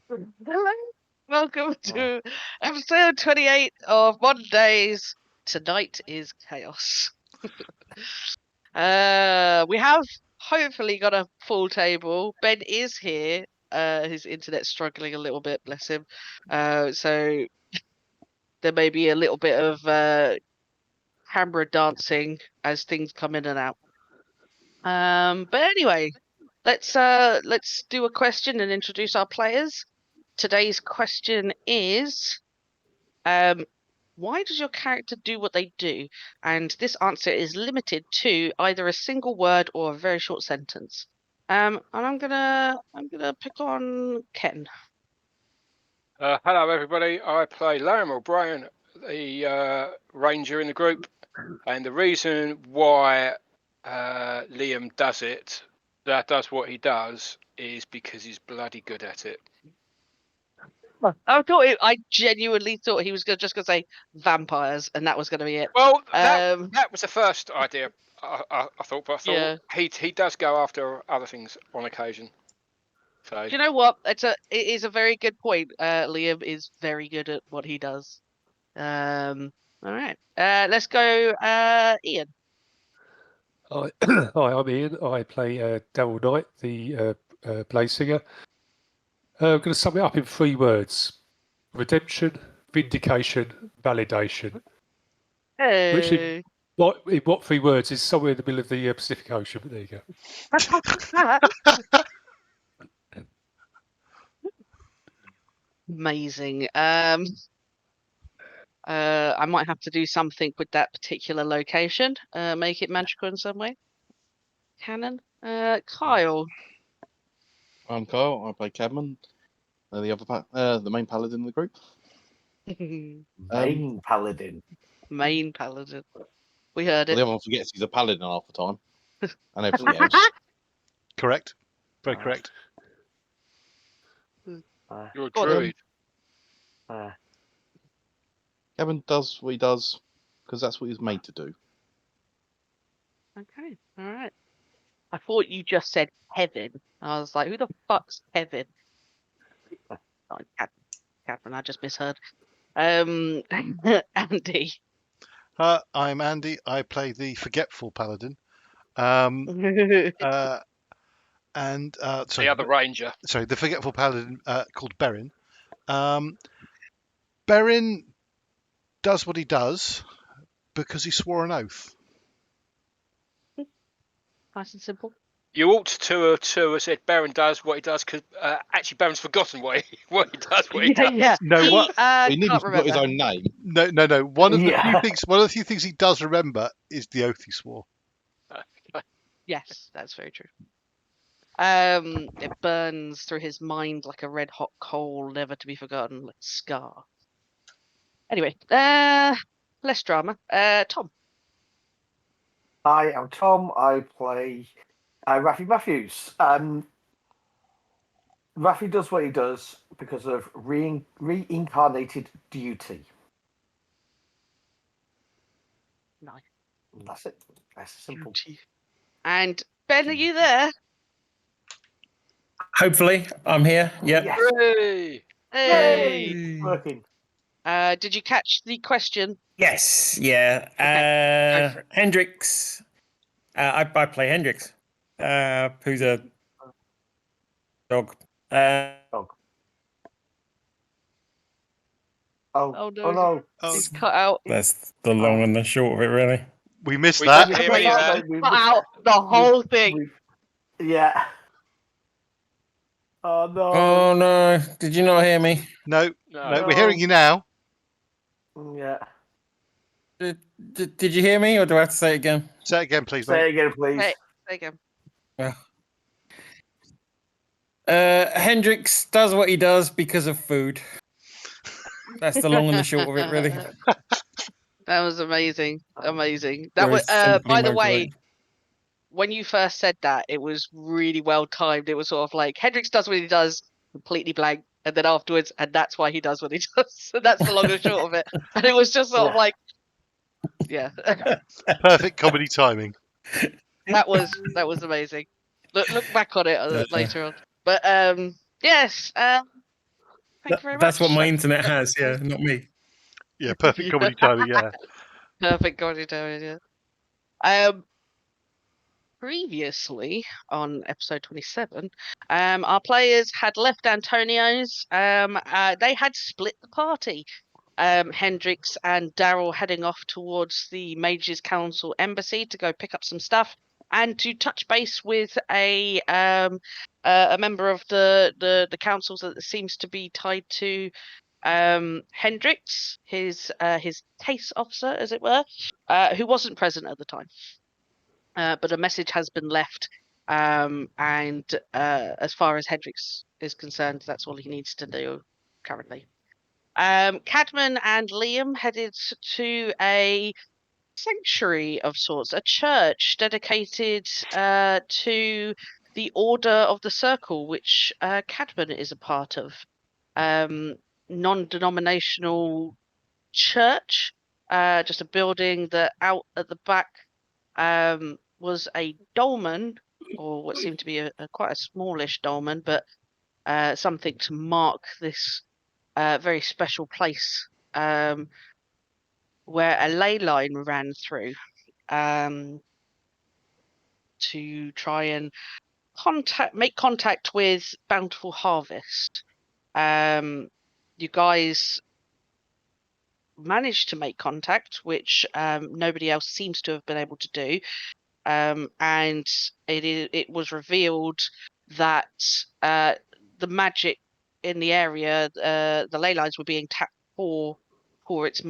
Hello. Welcome to episode 28 of Modern Daze. Tonight is chaos. We have hopefully got a full table. Ben is here. His internet's struggling a little bit, bless him. So there may be a little bit of camera dancing as things come in and out. But anyway, let's do a question and introduce our players. Today's question is, why does your character do what they do? And this answer is limited to either a single word or a very short sentence. And I'm gonna pick on Ken. Hello, everybody. I play Liam O'Brien, the ranger in the group, and the reason why Liam does what he does, is because he's bloody good at it. I genuinely thought he was just gonna say vampires, and that was gonna be it. Well, that was the first idea I thought, but I thought Yeah. he does go after other things on occasion. So Do you know what? It is a very good point. Liam is very good at what he does. All right. Let's go, Ian. Hi, I'm Ian. I play Darrell Knight, the play singer. I'm going to sum it up in 3 words: redemption, vindication, validation. Which in what 3 words is somewhere in the middle of the Pacific Ocean? But there you go. Amazing. I might have to do something with that particular location. Make it magical in some way. Canon. Kyle. I'm Kyle. I play Cadman, the main paladin in the group. Main paladin. Main paladin. We heard it. The other one forgets he's a paladin half the time, and everything else. Correct. Very correct. you're a druid. Kevin does what he does because that's what he's made to do. Okay. All right. I thought you just said Kevin. I was like, who the fuck's Kevin? Oh, Catherine, I just misheard. Andy. I'm Andy. I play the forgetful paladin. And sorry, The other ranger. Sorry, the forgetful paladin called Berin. Berin does what he does because he swore an oath. Nice and simple. You ought to have said Baron does what he does, because actually Baron's forgotten what he does. Yeah. No, He He nearly can't forgot his remember. own name. No. One of the few things he does remember is the oath he swore. Yes, that's very true. It burns through his mind like a red hot coal, never to be forgotten, like a scar. Anyway, less drama. Tom. Hi, I'm Tom. I play Raphy Matthews. Raphy does what he does because of reincarnated duty. Nice. That's it. That's simple. And Ben, are you there? Hopefully, I'm here. Yep. Yes. Hooray! Hey. It's working. Did you catch the question? Yes. Yeah. Okay, Hendrix. I play Hendrix, who's a dog. Dog. Oh no. no. He's cut out. That's the long and the short of it, really. We missed We that. didn't hear any of that. Cut out the whole thing. Yeah. Oh no. Oh no! Did you not hear me? No, No. we're hearing you now. Yeah. Did you hear me, or do I have to say it again? Say it again, please, Say mate. it again, please. Hey, there you go. Hendrix does what he does because of food. That's the long and the short of it, really. That was amazing. Amazing. There That was is simply by the no way, point. when you first said that, it was really well timed. It was sort of like Hendrix does what he does, completely blank, and then afterwards, and that's why he does what he does. And that's the long and short of it. And it was just sort of like, yeah. Perfect comedy timing. That was amazing. Look back on it later on. But yes, Thank you very much. That's what my internet has. Yeah, not me. Yeah, perfect comedy timing. Yeah. Perfect comedy timing. Yeah. Previously on episode 27, our players had left Antonio's. They had split the party. Hendrix and Darrell heading off towards the Mages Council embassy to go pick up some stuff and to touch base with a member of the councils that seems to be tied to Hendrix, his case officer, as it were, who wasn't present at the time. But a message has been left, and as far as Hendrix is concerned, that's all he needs to do currently. Cadman and Liam headed to a sanctuary of sorts, a church dedicated to the Order of the Circle, which Cadman is a part of. Non-denominational church, just a building that out at the back was a dolmen, or what seemed to be a quite a smallish dolmen, but something to mark this very special place where a ley line ran through to try and make contact with Bountiful Harvest. You guys managed to make contact, which nobody else seems to have been able to do. And it was revealed that the magic in the area, the ley lines were being tapped for its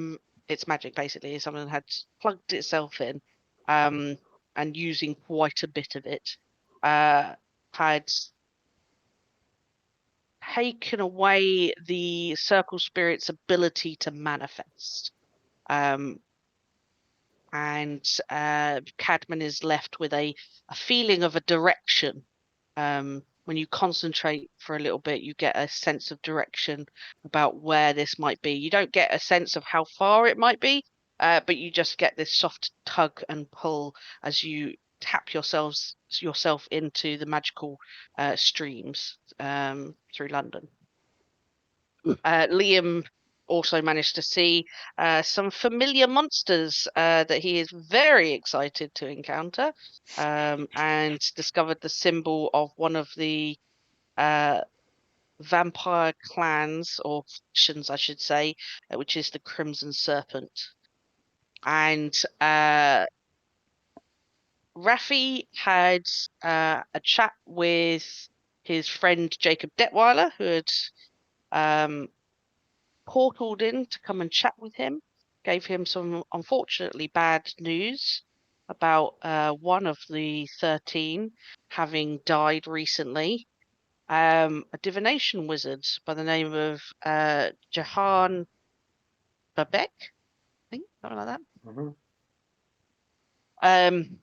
magic. Basically, someone had plugged itself in, and using quite a bit of it, had taken away the circle spirit's ability to manifest. And Cadman is left with a feeling of a direction. When you concentrate for a little bit, you get a sense of direction about where this might be. You don't get a sense of how far it might be, but you just get this soft tug and pull as you tap yourself into the magical streams through London. Liam also managed to see some familiar monsters that he is very excited to encounter, and discovered the symbol of one of the vampire clans, or factions I should say, which is the Crimson Serpent. And Raphy had a chat with his friend Jacob Detweiler, who had portaled in to come and chat with him, gave him some unfortunately bad news about one of the 13 having died recently. A divination wizard by the name of Jahan Babek, I think, something like that. Mhm.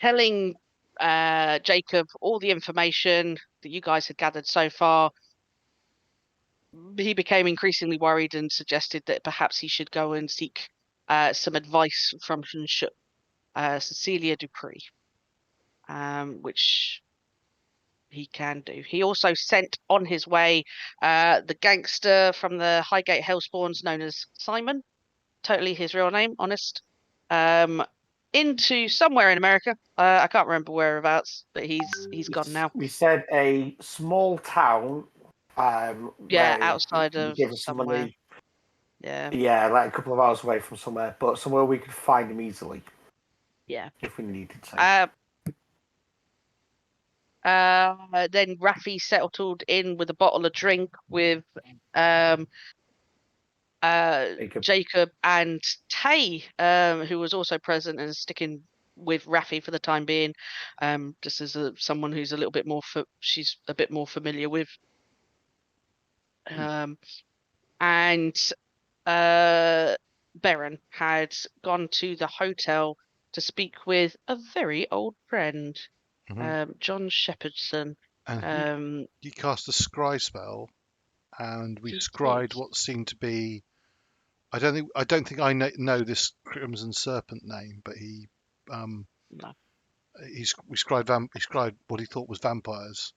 Telling Jacob all the information that you guys had gathered so far. He became increasingly worried and suggested that perhaps he should go and seek some advice from Cecilia Dupree, which he can do. He also sent on his way the gangster from the Highgate Hellspawns known as Simon, totally his real name, honest, into somewhere in America. I can't remember whereabouts, but he's gone now. We said a small town. Yeah, where outside he of gave us some somewhere. money. Yeah. Yeah, like a couple of hours away from somewhere, but somewhere we could find him easily. Yeah. If we needed to. Then Raphy settled in with a bottle of drink with Jacob and Tay, who was also present and sticking with Raphy for the time being, just as someone who's a little bit more she's a bit more familiar with. And Beren had gone to the hotel to speak with a very old friend, John Shepherdson. And he cast a scry spell, and we He scried did. what seemed to be. I don't think I know this Crimson Serpent name, but he No. we scried what he thought was vampires.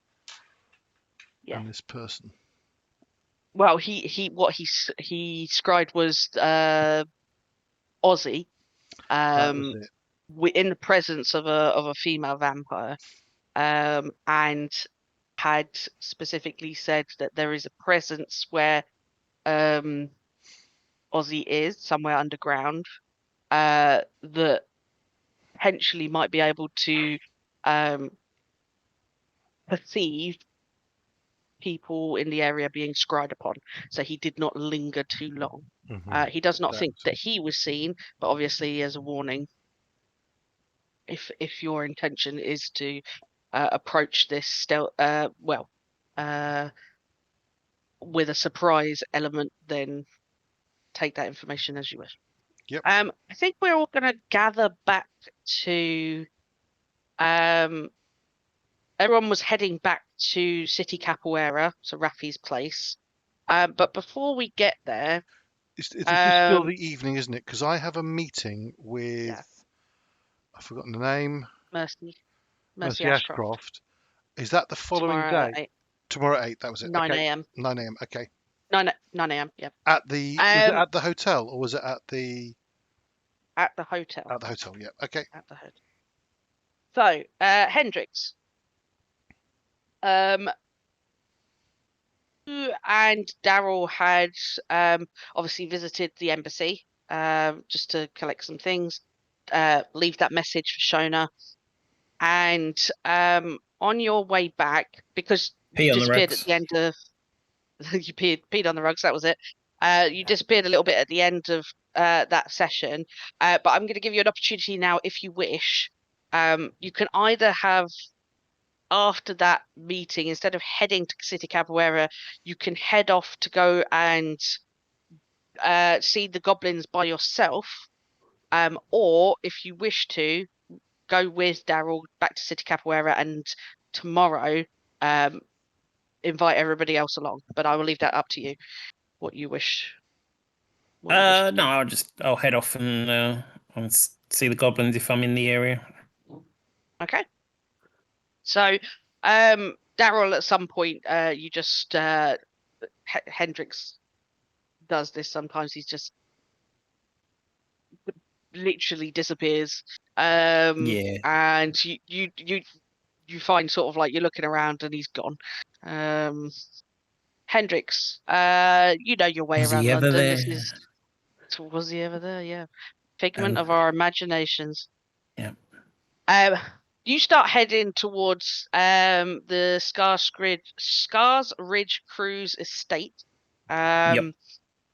Yeah. And this person. Well, what he scried was Aussie. That was it. In the presence of a female vampire, and had specifically said that there is a presence where Aussie is somewhere underground, that potentially might be able to perceive people in the area being scryed upon. So he did not linger too long. Mhm. He does not think That's- that he was seen, but obviously as a warning, if your intention is to approach this stealth, with a surprise element, then take that information as you wish. Yep. I think we're all going to gather back to. Everyone was heading back to City Capoeira, so Raphy's place. But before we get there, This is still um, the evening, isn't it? Because I have a meeting with, yeah, I've forgotten the name, Mercy Mercy Ashcroft Ashcroft. Is that the following tomorrow day? at Tomorrow at 8, that was it. 9 Okay. a.m. 9 a.m. Okay. 9 a.m. Yeah, Was it Um, at the hotel or was it at the at the hotel. hotel? Yeah. Okay. At the hotel. So, Hendrix, you and Darrell had obviously visited the embassy just to collect some things, leave that message for Shona, and on your way back, because Pee you on the disappeared at rugs. the end of you peed on the rugs, that was it. You disappeared a little bit at the end of that session, but I'm going to give you an opportunity now if you wish. You can either have, after that meeting, instead of heading to City Capoeira, you can head off to go and see the goblins by yourself, or if you wish to, go with Darrell back to City Capoeira and tomorrow invite everybody else along. But I will leave that up to you, what you wish. To No, do. I'll head off and see the goblins if I'm in the area. Okay. So, Darrell, at some point, you just Hendrix does this sometimes. He's just literally disappears. Yeah. And you find sort of like you're looking around and he's gone. Hendrix, you know your way Was around he ever London. there? Was he ever there? Yeah. Figment Oh, of our imaginations. yeah. You start heading towards the Scars Ridge Cruise Estate. Yep.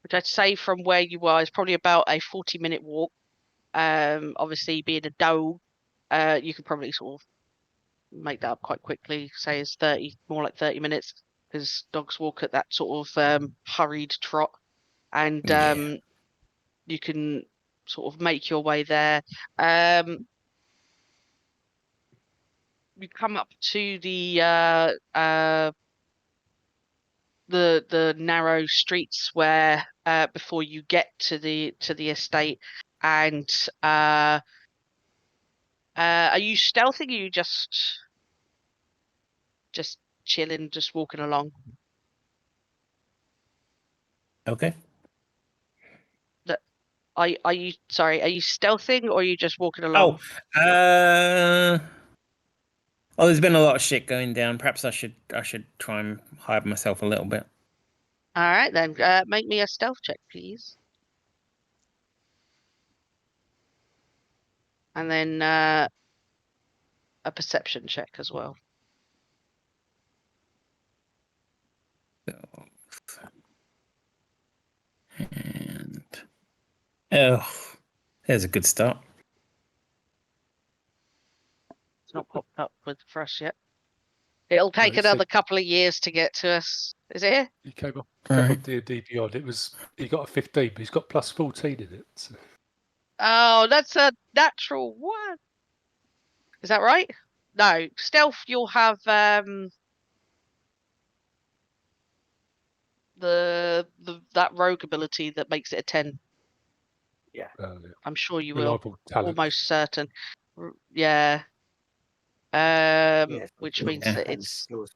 Which I'd say from where you are is probably about a 40-minute walk. Obviously being a dog, you could probably sort of make that up quite quickly. Say it's more like 30 minutes, because dogs walk at that sort of hurried trot, and Yeah. you can sort of make your way there. You come up to the narrow streets where before you get to the estate, and are you stealthing? Or are you just chilling, just walking along? Okay. Are you stealthing, or are you just walking along? There's been a lot of shit going down. Perhaps I should try and hide myself a little bit. All right then, make me a stealth check, please, and then a perception check as well. And there's a good start. It's not popped up for us yet. It'll take it another said- couple of years to get to us. Is it here? He came up Right. D&D Beyond. He got a 15, but he's got plus 14 in it. So. Oh, that's a natural one. Is that right? No, stealth. You'll have that rogue ability that makes it a 10. Yeah. I'm sure you will. Reliable talent. Almost certain. Yeah. Yes, Which skills means Yeah. that and it's. skills.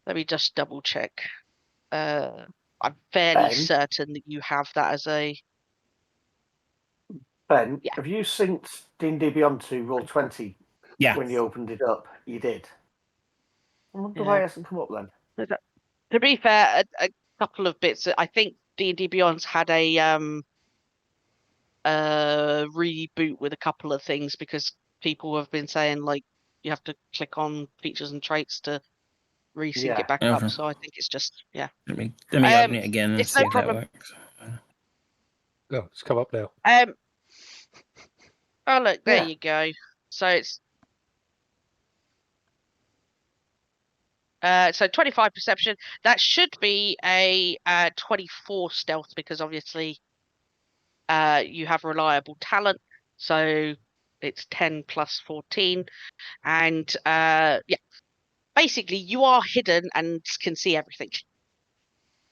Let me just double check. I'm fairly Ben? certain that you have that as a. Ben, Yeah. have you synced D&D Beyond to Roll20 Yeah. when you opened it up? You did. I wonder Yeah. why it hasn't come up then. To be fair, a couple of bits. I think D&D Beyond's had a reboot with a couple of things because people have been saying like you have to click on features and traits to resync Yeah. it back Okay. up. So I think it's just Let me open it again and it's see no if that problem. works. Oh, it's come up now. Oh look, there Yeah. you go. So it's so 25 perception. That should be a 24 stealth because obviously you have reliable talent. So it's 10 plus 14. And yeah, basically you are hidden and can see everything.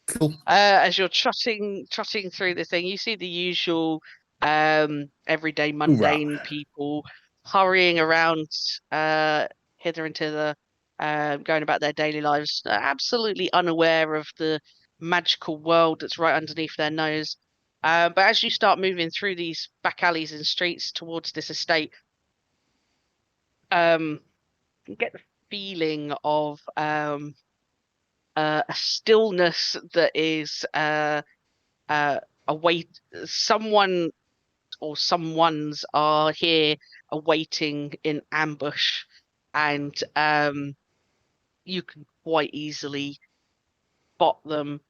Cool. As you're trotting through the thing, you see the usual everyday mundane people hurrying around hither and thither, going about their daily lives, absolutely unaware of the magical world that's right underneath their nose. But as you start moving through these back alleys and streets towards this estate, you get the feeling of a stillness that is await someone or someone's are here awaiting in ambush, and you can quite easily spot them.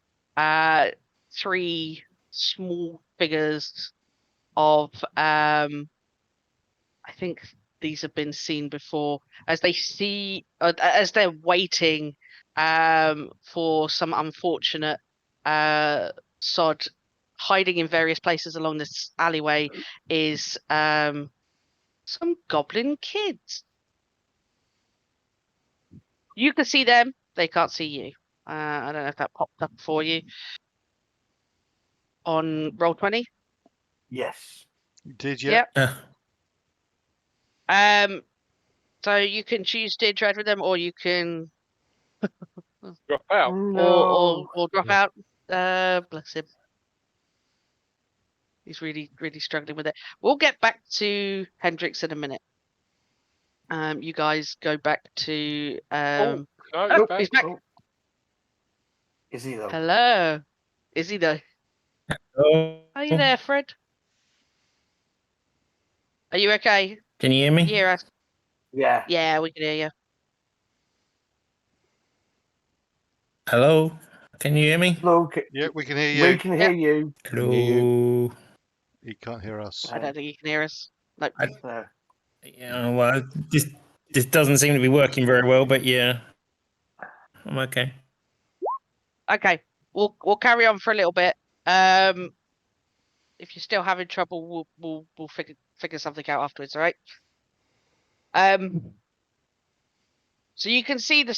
Three small figures of I think these have been seen before as they see as they're waiting for some unfortunate sod hiding in various places along this alleyway is some goblin kids. You can see them, they can't see you. I don't know if that popped up for you on Roll20. Yes. You did, yeah. Yep. So you can choose to interact with them, or you can Drop out. No. or drop Yeah. out. Bless him. He's really struggling with it. We'll get back to Hendrix in a minute. You guys go back to No, oh, back. he's back. Oh. Is he though? Hello. Is he though? Oh, Are you there, Fred? Are you okay? can you hear Can me? you hear us? Yeah. Yeah, we can hear you. Hello? Can you hear me? Hello. Yeah, we can hear you. We can hear you. Hello? He can't hear us. I don't think you can hear us. Nope. Yeah, well, this doesn't seem to be working very well, but yeah. I'm okay. Okay. We'll carry on for a little bit. If you're still having trouble, we'll figure something out afterwards, all right? So you can see the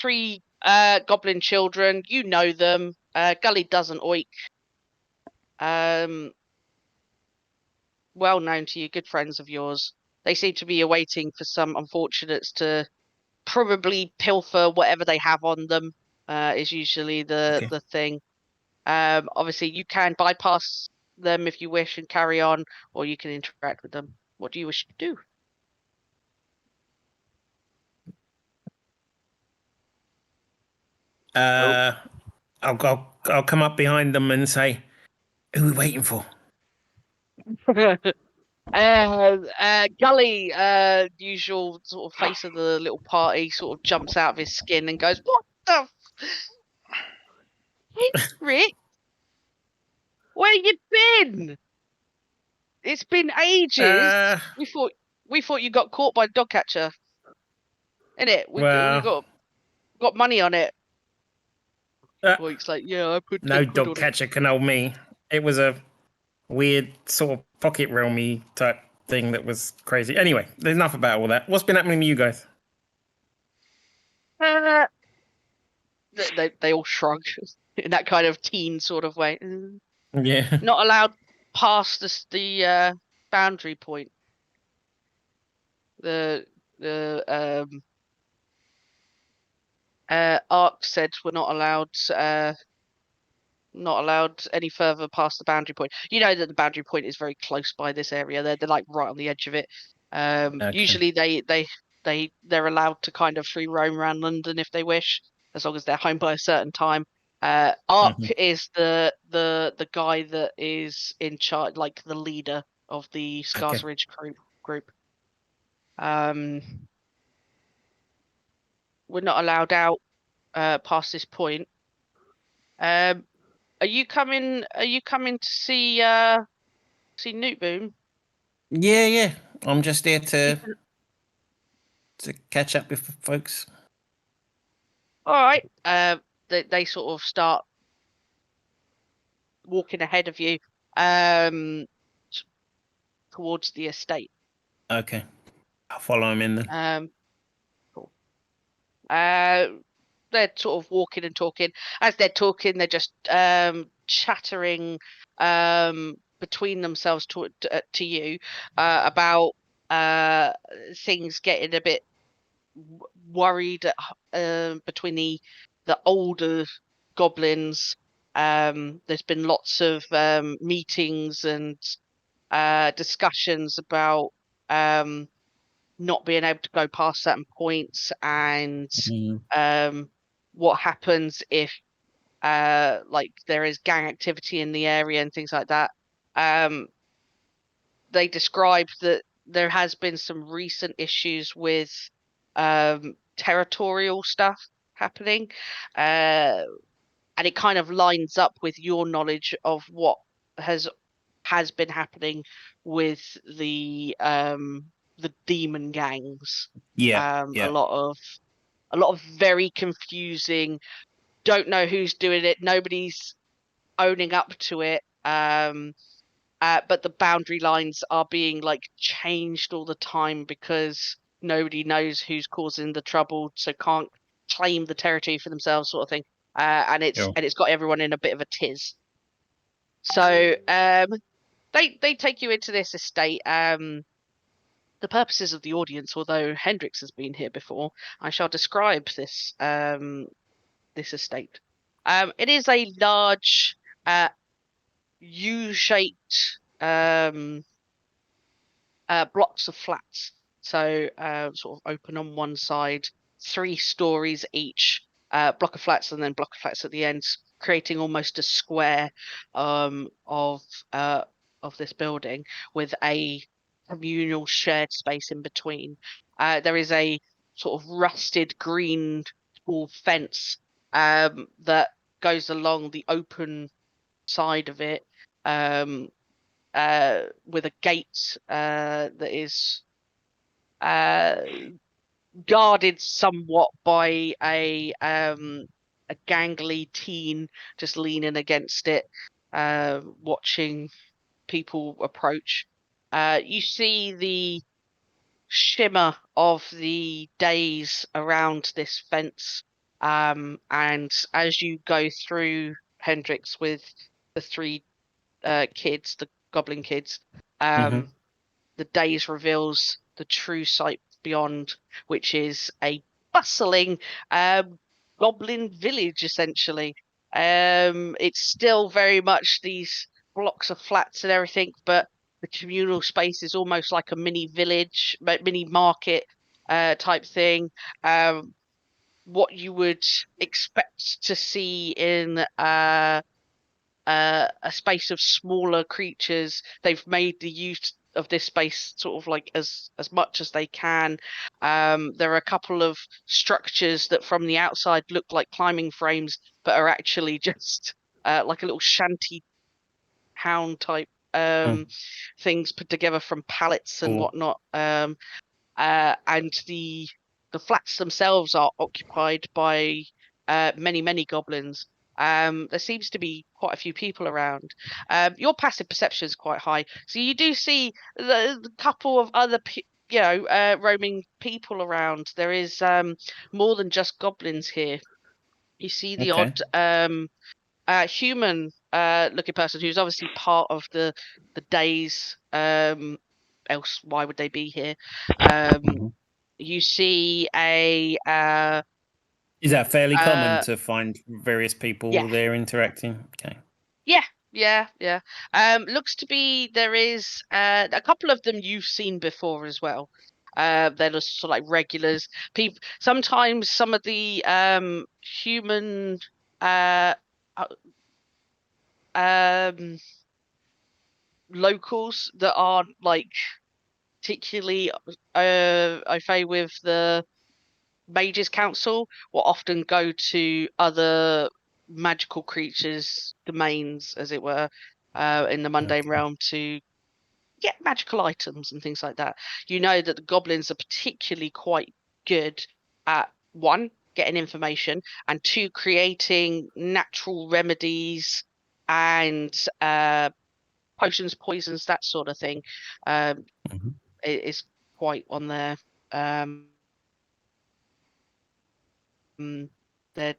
three goblin children. You know them. Gully doesn't oik. Well known to you, good friends of yours. They seem to be awaiting for some unfortunates to probably pilfer whatever they have on them. Is usually the thing. Obviously you can bypass them if you wish and carry on, or you can interact with them. What do you wish to do? I'll come up behind them and say, "Who are we waiting for?" Gully, usual sort of face of the little party, sort of jumps out of his skin and goes, "What the? Rick, where you been? It's been ages. We thought you got caught by a dog catcher. Innit? We well, got money on it." uh, It's like, yeah, I put 10 no quid dog on it. catcher can hold me. It was a weird sort of pocket realmy type thing that was crazy. Anyway, there's enough about all that. What's been happening to you guys? They all shrug in that kind of teen sort of way. Yeah. Not allowed past the boundary point. The Ark said we're not allowed any further past the boundary point. You know that the boundary point is very close by this area. They're like right on the edge of it. Okay. Usually they're allowed to kind of free roam around London if they wish, as long as they're home by a certain time. Ark is the guy that is in charge, like the leader of the Scars Ridge group. We're not allowed out past this point. Are you coming to see Newt Boom? Yeah. I'm just here to catch up with folks. All right. They sort of start walking ahead of you towards the estate. Okay. I'll follow him in then. Cool. They're sort of walking and talking. As they're talking, they're just chattering between themselves to you about things getting a bit worried between the older goblins. There's been lots of meetings and discussions about not being able to go past certain points and what happens if like there is gang activity in the area and things like that. They described that there has been some recent issues with territorial stuff happening, and it kind of lines up with your knowledge of what has been happening with the demon gangs. Yeah. A lot of very confusing, don't know who's doing it, nobody's owning up to it. But the boundary lines are being like changed all the time because nobody knows who's causing the trouble, so can't claim the territory for themselves, sort of thing. And it's got everyone in a bit of a tiz. So they take you into this estate. The purposes of the audience, although Hendrix has been here before, I shall describe this this estate. It is a large U-shaped blocks of flats. So sort of open on one side, 3 stories each, block of flats and then block of flats at the ends, creating almost a square of this building with a communal shared space in between. There is a sort of rusted green tall fence that goes along the open side of it, with a gate that is guarded somewhat by a gangly teen just leaning against it, watching people approach. You see the shimmer of the days around this fence, and as you go through, Hendrix, with the 3 kids, the goblin kids, the days reveals the true sight beyond, which is a bustling goblin village, essentially. It's still very much these blocks of flats and everything, but the communal space is almost like a mini village, mini market type thing. What you would expect to see in a space of smaller creatures, they've made the use of this space sort of like as much as they can. There are a couple of structures that from the outside look like climbing frames, but are actually just like a little shanty town type things put together from pallets and whatnot. And the flats themselves are occupied by many goblins. There seems to be quite a few people around. Your passive perception is quite high, so you do see the couple of other roaming people around. There is more than just goblins here. You see the odd human looking person who's obviously part of the days. Else why would they be here? You see a Is that fairly common Uh, to find various people yeah. there interacting? Okay. Yeah. Looks to be there is a couple of them you've seen before as well. They're just sort of like regulars. People sometimes some of the human uh um locals that aren't like particularly I say with the Mages Council will often go to other magical creatures' domains, as it were, in the mundane Okay. realm to get magical items and things like that. You know that the goblins are particularly quite good at one, getting information, and two, creating natural remedies and potions, poisons, that sort of thing. Mhm. Is quite on their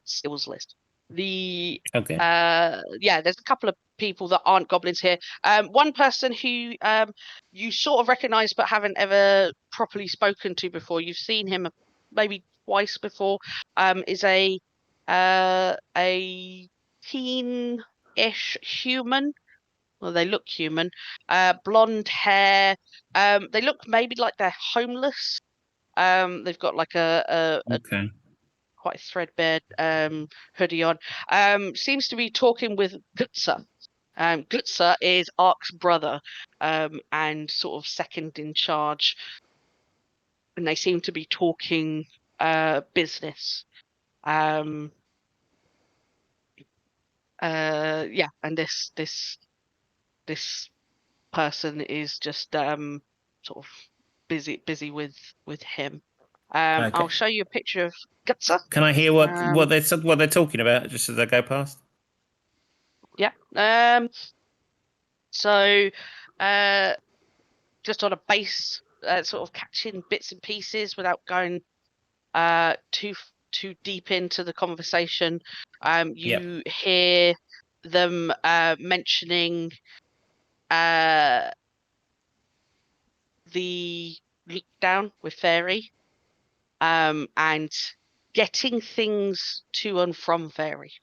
skills list. The Okay. yeah, there's a couple of people that aren't goblins here. One person who you sort of recognize but haven't ever properly spoken to before. You've seen him maybe twice before. Is a teen-ish human. Well, they look human. Blonde hair. They look maybe like they're homeless. They've got like a Okay. quite threadbare hoodie on. Seems to be talking with Gutsa. Gutsa is Ark's brother, and sort of second in charge, and they seem to be talking business. Yeah, and this person is just sort of busy with him. Okay. I'll show you a picture of Gutsa. Can I hear what they're talking about just as I go past? Yeah. So, just on a base, sort of catching bits and pieces without going too deep into the conversation. You hear them mentioning the lockdown with Fairy, and getting things to and from Fairy.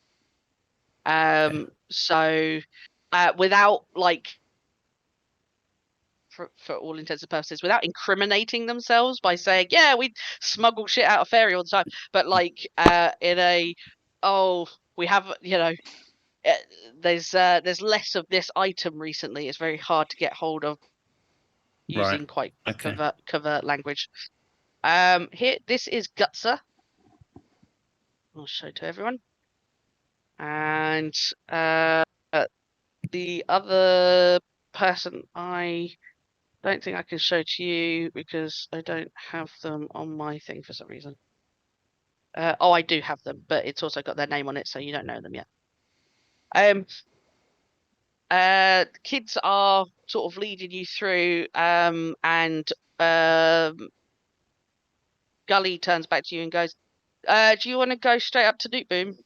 So, without like for all intents and purposes, without incriminating themselves by saying, yeah, we smuggle shit out of Fairy all the time, but like in a, oh, we have, there's less of this item recently. It's very hard to get hold of using Right. quite Okay. covert language. Here, this is Gutsa. I'll show to everyone. And the other person I don't think I can show to you because I don't have them on my thing for some reason. Oh, I do have them, but it's also got their name on it, so you don't know them yet. Kids are sort of leading you through, and Gully turns back to you and goes, do you want to go straight up to Nuke Boom?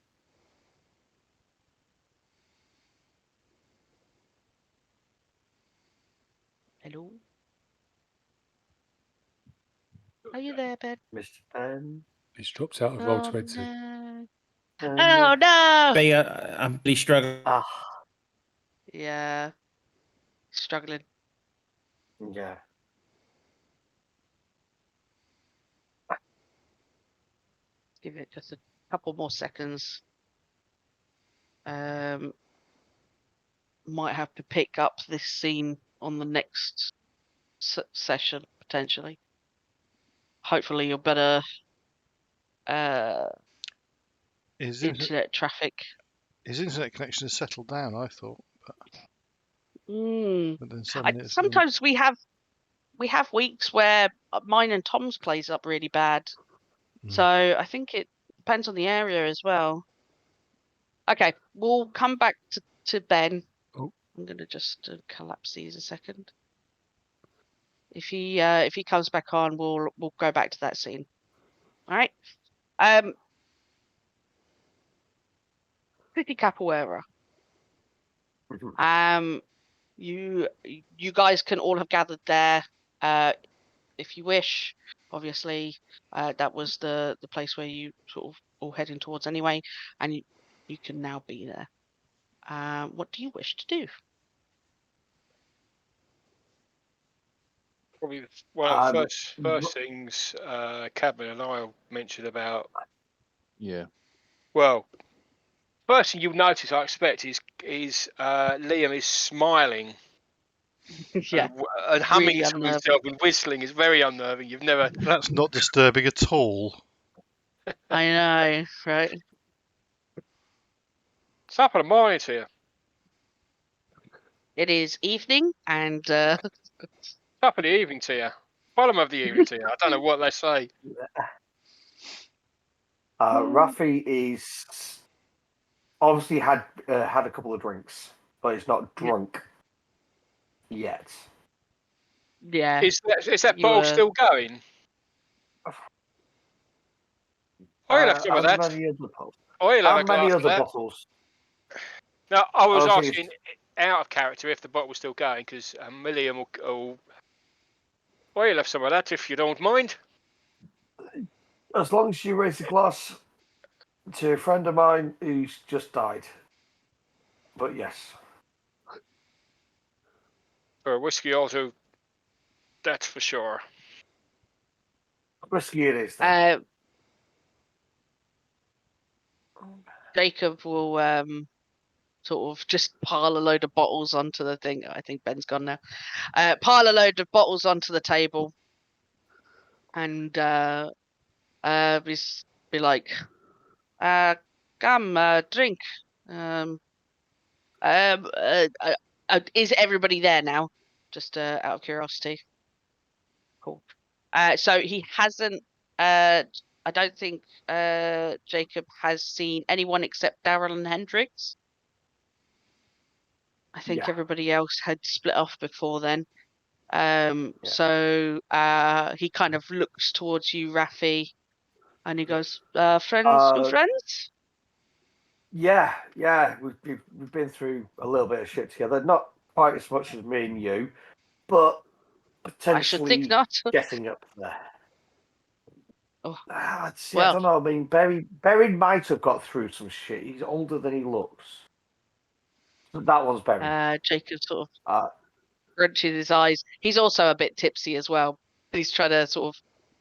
Hello? Are you there, Ben? Mr. Ben. He's dropped out of Roll20. No. No. Oh, no! Bea, I'm really struggling. Ah, Yeah. Struggling. yeah. Give it just a couple more seconds. Might have to pick up this scene on the next session, potentially. Hopefully you're better His internet traffic. internet connection has settled down, I thought. Mm. But then suddenly it's Sometimes we have weeks where mine and Tom's plays up really bad. So I think it depends on the area as well. Okay, we'll come back to Ben. Oh. I'm gonna just collapse these a second. If he comes back on, we'll go back to that scene. All right. City Capoeira. You guys can all have gathered there, if you wish. obviously, that was the place where you sort of all heading towards anyway, and you can now be there. What do you wish to do? Probably one of the Um, first things Cadman and I mentioned about. Yeah. Well, first thing you'll notice, I expect, is Liam is smiling Yeah, and humming really to unnerving. himself and whistling. Is very unnerving. You've never. That's not disturbing at all. I know, right? It's up in the morning to you. It is evening, and It's up in the evening to you. Bottom of the evening to you. I don't know what they say. Raphy is obviously had a couple of drinks, but he's not drunk yet. yeah, Is that you bottle were. still going? I'll have some of How that. many other bottles? I'll have How a many glass of other that. bottles? Now, I was was asking out of character if the bottle was still going, because William will. I'll have some of that if you don't mind. As long as you raise a glass to a friend of mine who's just died. But yes. For a whiskey, also, that's for sure. Whiskey it is then. Jacob will sort of just pile a load of bottles onto the thing. I think Ben's gone now. Pile a load of bottles onto the table, and be like, come, drink. Is everybody there now? Just out of curiosity. Cool. So he hasn't. I don't think Jacob has seen anyone except Darrell and Hendrix. I think everybody else had split off before then. So he kind of looks towards you, Raphy, and he goes, "Friends, good friends." Yeah. We've been through a little bit of shit together. Not quite as much as me and you, but I should think potentially not. getting up there. Oh, I well. don't know. I mean, Berry might have got through some shit. He's older than he looks. That one's Berry. Jacob sort of crunches his eyes. He's also a bit tipsy as well. He's trying to sort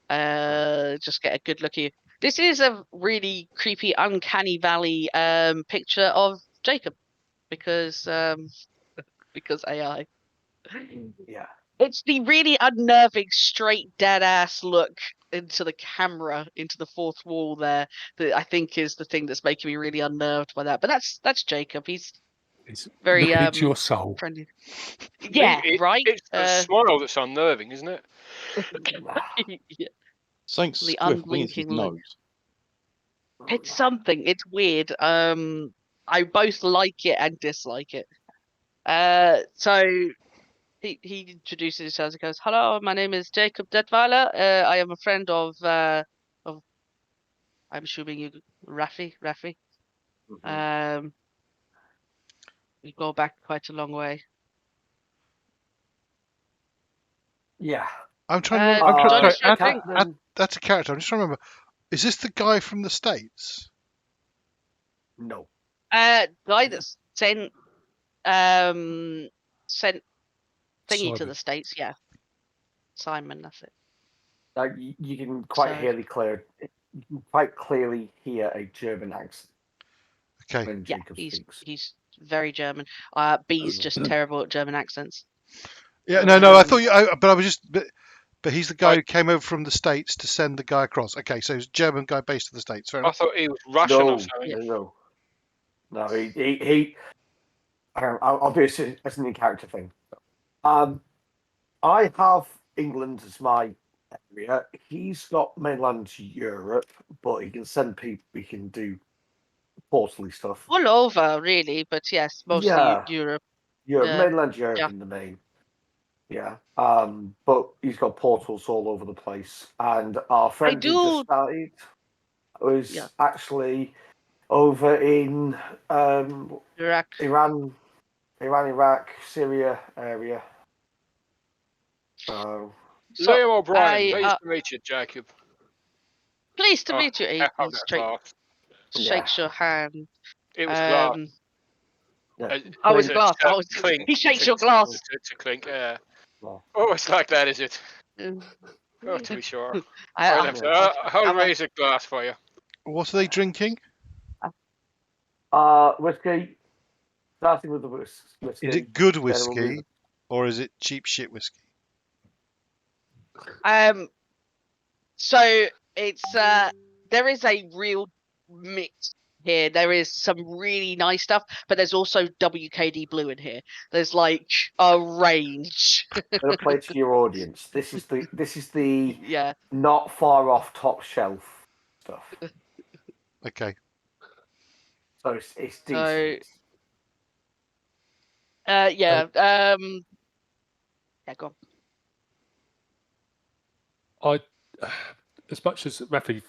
of just get a good look at you. This is a really creepy, uncanny valley picture of Jacob because AI. Yeah. It's the really unnerving, straight, dead ass look into the camera, into the fourth wall there, that I think is the thing that's making me really unnerved by that. But that's Jacob. He's It's very looking into your soul. friendly. Yeah, right. It's the smile that's unnerving, isn't it? Yeah, Something the squiffling into his unwinking look. nose. It's something. It's weird. I both like it and dislike it. So he introduces himself and goes, "Hello, my name is Jacob Detweiler. I am a friend of I'm assuming you Raphy. We go back quite a long way." Yeah. I'm trying to remember. Join us Sorry, for a drink. that's a character. I'm just trying to remember. Is this the guy from the States? No. Guy that sent thingy to Simon. the States, yeah. Simon, that's it. Like you can quite clearly hear a German accent Okay. when Yeah, Jacob he's speaks. very German. Bea's just terrible at German accents. Yeah. No. I thought you. But I was just. But he's the guy who came over from the States to send the guy across. Okay, so he's a German guy based in the States. Fair I enough. thought he was Russian or something. No, he I'll do it as an in-character thing. I have England as my area. He's got mainland Europe, but he can send people. He can do portally stuff. All over, really, but yes, mostly Europe. Mainland Europe in the main. Yeah. But he's got portals all over the place. And our friend who just started was actually over in Iran, Iraq, Syria area. So So Liam O'Brien, pleased to meet you, Jacob. Pleased to meet you. He glass. shakes your hand. It was glass. Oh, it's glass. Clink, he shakes your glass. To clink, yeah. Oh, it's like that, is it? Oh, to be sure. I'll raise a glass for you. What are they drinking? Whiskey. Starting with the whiskey. Is it good whiskey or is it cheap shit whiskey? So it's there is a real mix here. There is some really nice stuff, but there's also WKD Blue in here. There's like a range. I'm gonna play to your audience. This is the not far off top shelf stuff. Okay. So it's decent. Yeah, go on. As much as Raphy,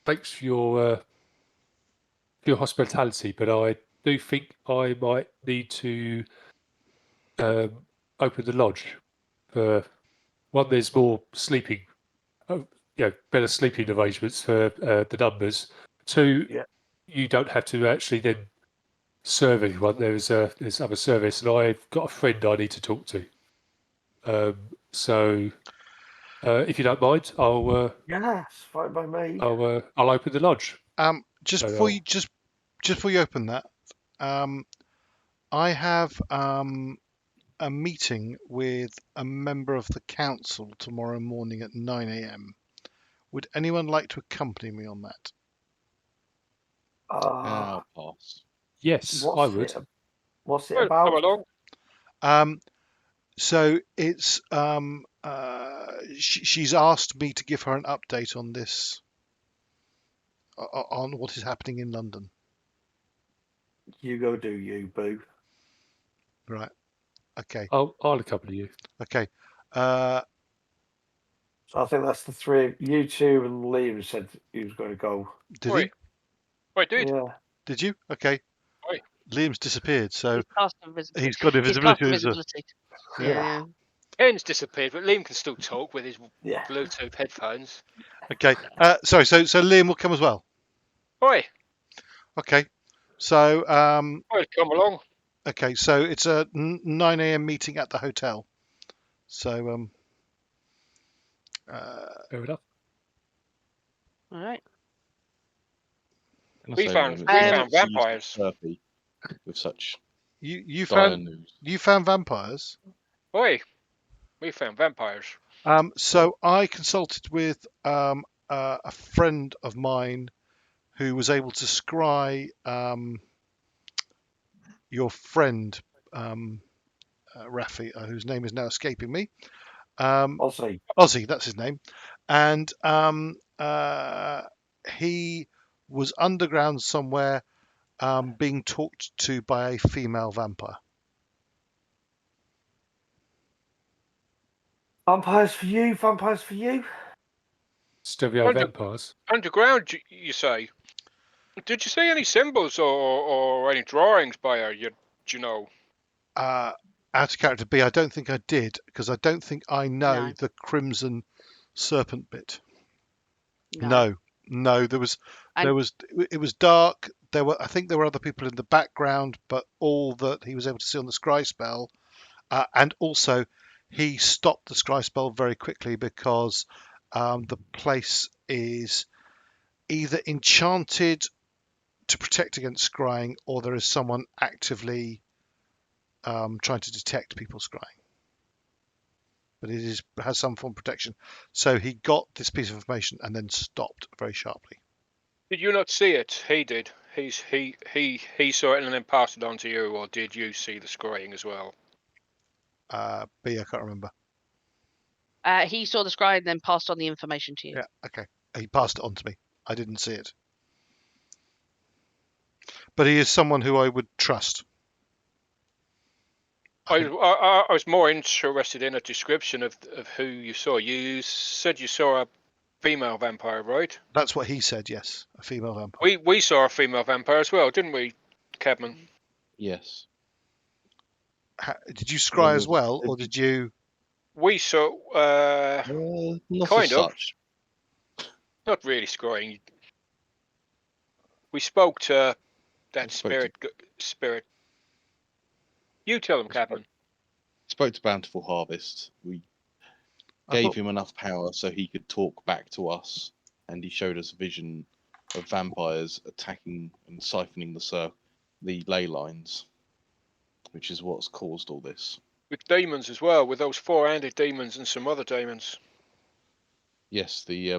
thanks for your hospitality, but I do think I might need to open the lodge. For one, there's more sleeping, better sleeping arrangements for the numbers. Two, you don't have to actually then serve anyone. There's other service, and I've got a friend I need to talk to. So, if you don't mind, I'll yes, fine by me. I'll open the lodge. Just before you open that, I have a meeting with a member of the council tomorrow morning at 9 a.m. Would anyone like to accompany me on that? I'll pass. Yes, I would. What's it about? So it's she's asked me to give her an update on this, on what is happening in London. You go do you, Boo. Right. Okay. I'll accompany you. Okay. So I think that's the three. You two and Liam said he was going to go. Did he? Wait, dude. Yeah. Did you? Okay. Oi. Liam's disappeared, so he's got invisibility. Yeah. Ken's disappeared, but Liam can still talk with his Bluetooth headphones. Okay. Sorry. So Liam will come as well. Oi. Okay. So come along. Okay. So it's a 9 a.m. meeting at the hotel. So fair enough. All right. We found vampires. With such you found vampires? Oi, we found vampires. So I consulted with a friend of mine who was able to scry your friend Raphy, whose name is now escaping me. Ozzy, that's his name, and he was underground somewhere, being talked to by a female vampire. Vampires for you, vampires for you. Stereo vampires. Underground, you say? Did you see any symbols or any drawings by her? Do you know? Out of character B, I don't think I did, because I don't think I know the Crimson Serpent bit. No, there was it was dark. I think there were other people in the background, but all that he was able to see on the scry spell, and also he stopped the scry spell very quickly because the place is either enchanted to protect against scrying, or there is someone actively trying to detect people scrying. But it has some form of protection. So he got this piece of information and then stopped very sharply. Did you not see it? He did. He saw it and then passed it on to you, or did you see the scrying as well? B, I can't remember. He saw the scry and then passed on the information to you. Yeah, okay. He passed it on to me. I didn't see it. But he is someone who I would trust. I was more interested in a description of who you saw. You said you saw a female vampire, right? That's what he said, yes. A female vampire. We saw a female vampire as well, didn't we, Cadman? Yes. Did you scry as well, or did you... We saw not kind as of. such. Not really scrying. We spoke to that spoke to- spirit. You tell him, Cadman. Spoke to Bountiful Harvest. We gave him enough power so he could talk back to us, and he showed us a vision of vampires attacking and siphoning the ley lines, which is what's caused all this. With demons as well, with those four-handed demons and some other demons. Yes, the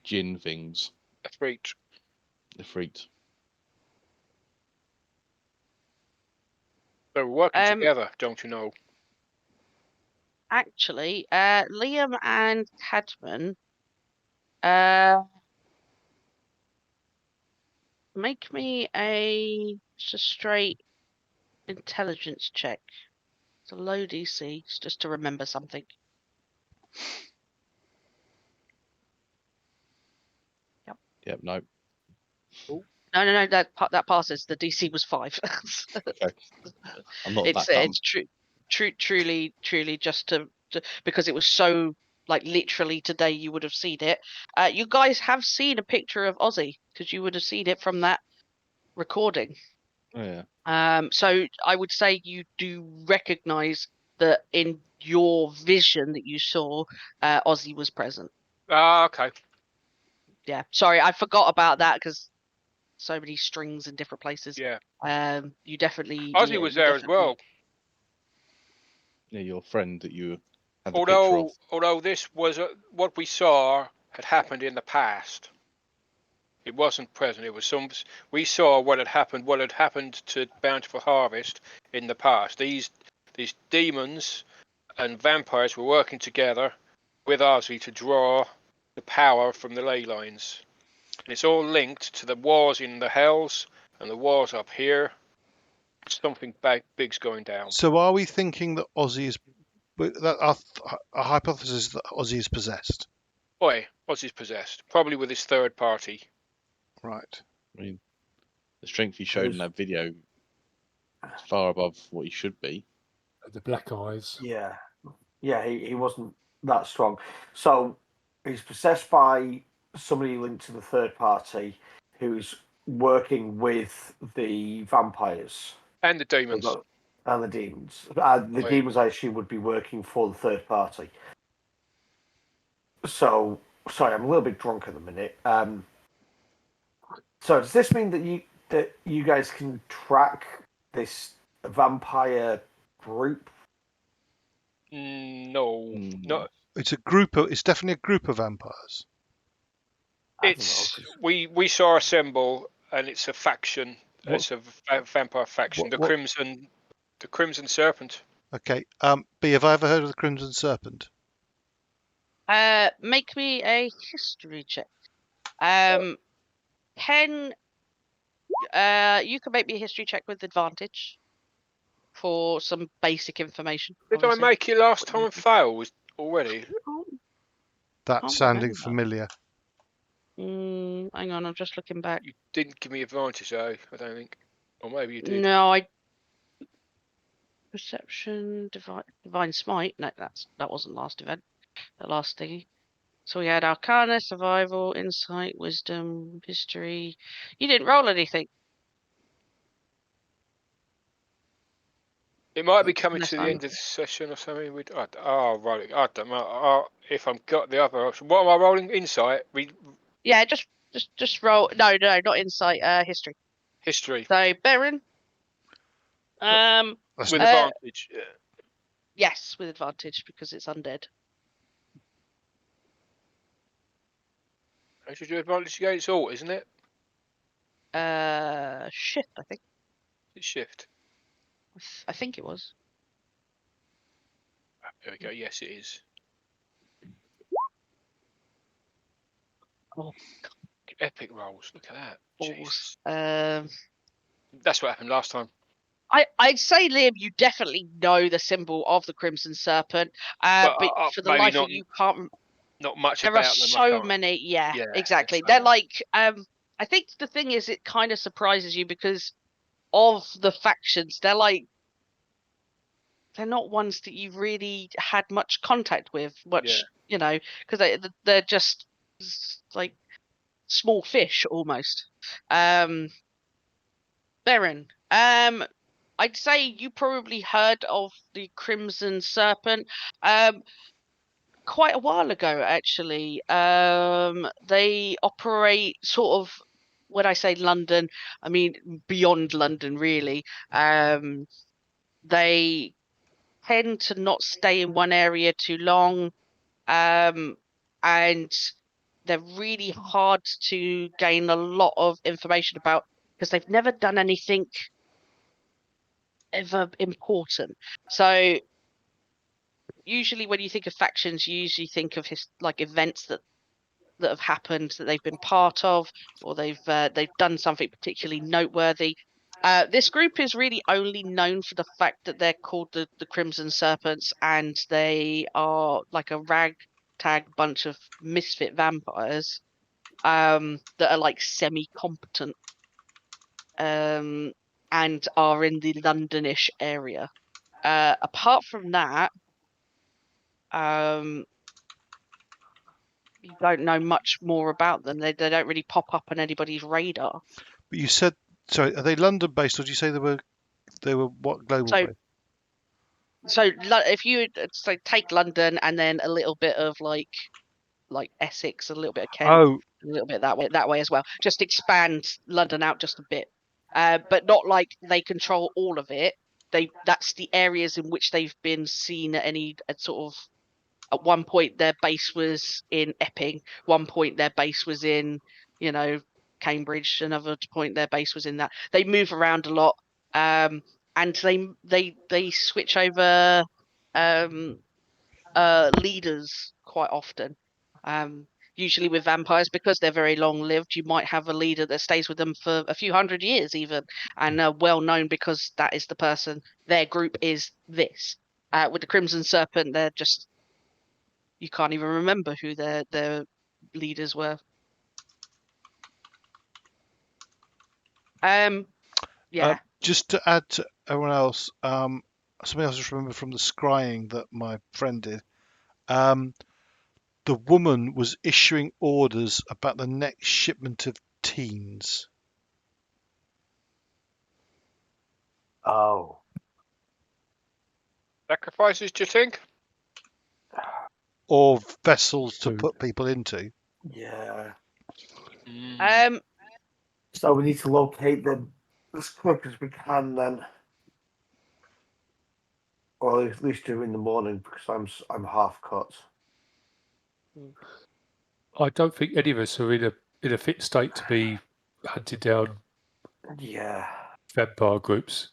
djinn things. Efreet. Efreet. They were working together, don't you know? Actually, Liam and Cadman, make me just a straight intelligence check. It's a low DC, it's just to remember something. Yep. No. No. That passes. The DC was 5. Okay. I'm not that dumb. It's truly just to because it was so like literally today you would have seen it. You guys have seen a picture of Ozzy because you would have seen it from that recording. Oh, yeah. So I would say you do recognize that in your vision that you saw, Ozzy was present. Ah, okay. Yeah, sorry, I forgot about that because so many strings in different places. Yeah. You definitely. Ozzy was there as well. Yeah, your friend that you had the picture of. Although this was what we saw had happened in the past. It wasn't present. It was we saw what had happened to Bountiful Harvest in the past. These demons and vampires were working together with Ozzy to draw the power from the ley lines. And it's all linked to the wars in the Hells and the wars up here. Something big's going down. So are we thinking that Ozzy is... Our hypothesis is that Ozzy is possessed? Ozzy's possessed. Probably with his third party. Right. I mean, the strength he showed in that video is far above what he should be. The black eyes. Yeah. Yeah, he wasn't that strong. So he's possessed by somebody linked to the third party who's working with the vampires. And the demons. And the demons. The demons, I assume, would be working for the third party. So, sorry, I'm a little bit drunk at the minute. So does this mean that you guys can track this vampire group? No. It's definitely a group of vampires. We saw a symbol, and it's a faction. It's a vampire faction. The Crimson Serpent. Okay. Bea, have I ever heard of the Crimson Serpent? Make me a history check. Ken, you can make me a history check with advantage for some basic information. Did I make it last time and fail already? That's sounding familiar. Hang on, I'm just looking back. You didn't give me advantage, though, I don't think. Or maybe you did. No, Perception, divine smite. No, that wasn't last event. The last thingy. So we had Arcana, Survival, Insight, Wisdom, History. You didn't roll anything. It might be coming to the end of the session or something. Right. I don't know. If I've got the other option. What am I rolling? Insight? Yeah, just roll. No, not Insight. History. History. So, Baron. With advantage. Yeah. Yes, with advantage because it's undead. How should you do advantage against all, isn't it? Shift, I think. It's shift. I think it was. There we go. Yes, it is. Oh, epic rolls. Look at that. Balls. That's what happened last time. I'd say, Liam, you definitely know the symbol of the Crimson Serpent, but for the life of you can't. Not much. There about are them, so many. Yeah, exactly. They're like. I think the thing is, it kind of surprises you because of the factions. They're like they're not ones that you've really had much contact with, much, you know, because they're just like small fish almost. Baron, I'd say you probably heard of the Crimson Serpent. Quite a while ago, actually. They operate sort of, when I say London, I mean beyond London, really. They tend to not stay in one area too long, and they're really hard to gain a lot of information about because they've never done anything ever important. So usually when you think of factions, you usually think of like events that have happened that they've been part of, or they've done something particularly noteworthy. This group is really only known for the fact that they're called the Crimson Serpents, and they are like a ragtag bunch of misfit vampires that are like semi-competent and are in the Londonish area. Apart from that, you don't know much more about them. They don't really pop up on anybody's radar. But you said, sorry, are they London based, or did you say they were what, global based? So if you take London and then a little bit of like Essex, a little bit of Kent, a little bit that way as well. Just expand London out just a bit, but not like they control all of it. That's the areas in which they've been seen at sort of. At one point, their base was in Epping. One point, their base was in, Cambridge. Another point, their base was in that. They move around a lot, and they switch over leaders quite often. Usually with vampires, because they're very long-lived, you might have a leader that stays with them for a few hundred years even, and are well known because that is the person. Their group is this. With the Crimson Serpent, they're just. You can't even remember who their leaders were. Yeah. Just to add to everyone else, something else I just remember from the scrying that my friend did. The woman was issuing orders about the next shipment of teens. Oh. Sacrifices, do you think? Or vessels to put people into. Yeah. Mm. So we need to locate them as quick as we can then. Or at least do in the morning because I'm half cut. I don't think any of us are in a fit state to be hunted down. Yeah. Vampire groups.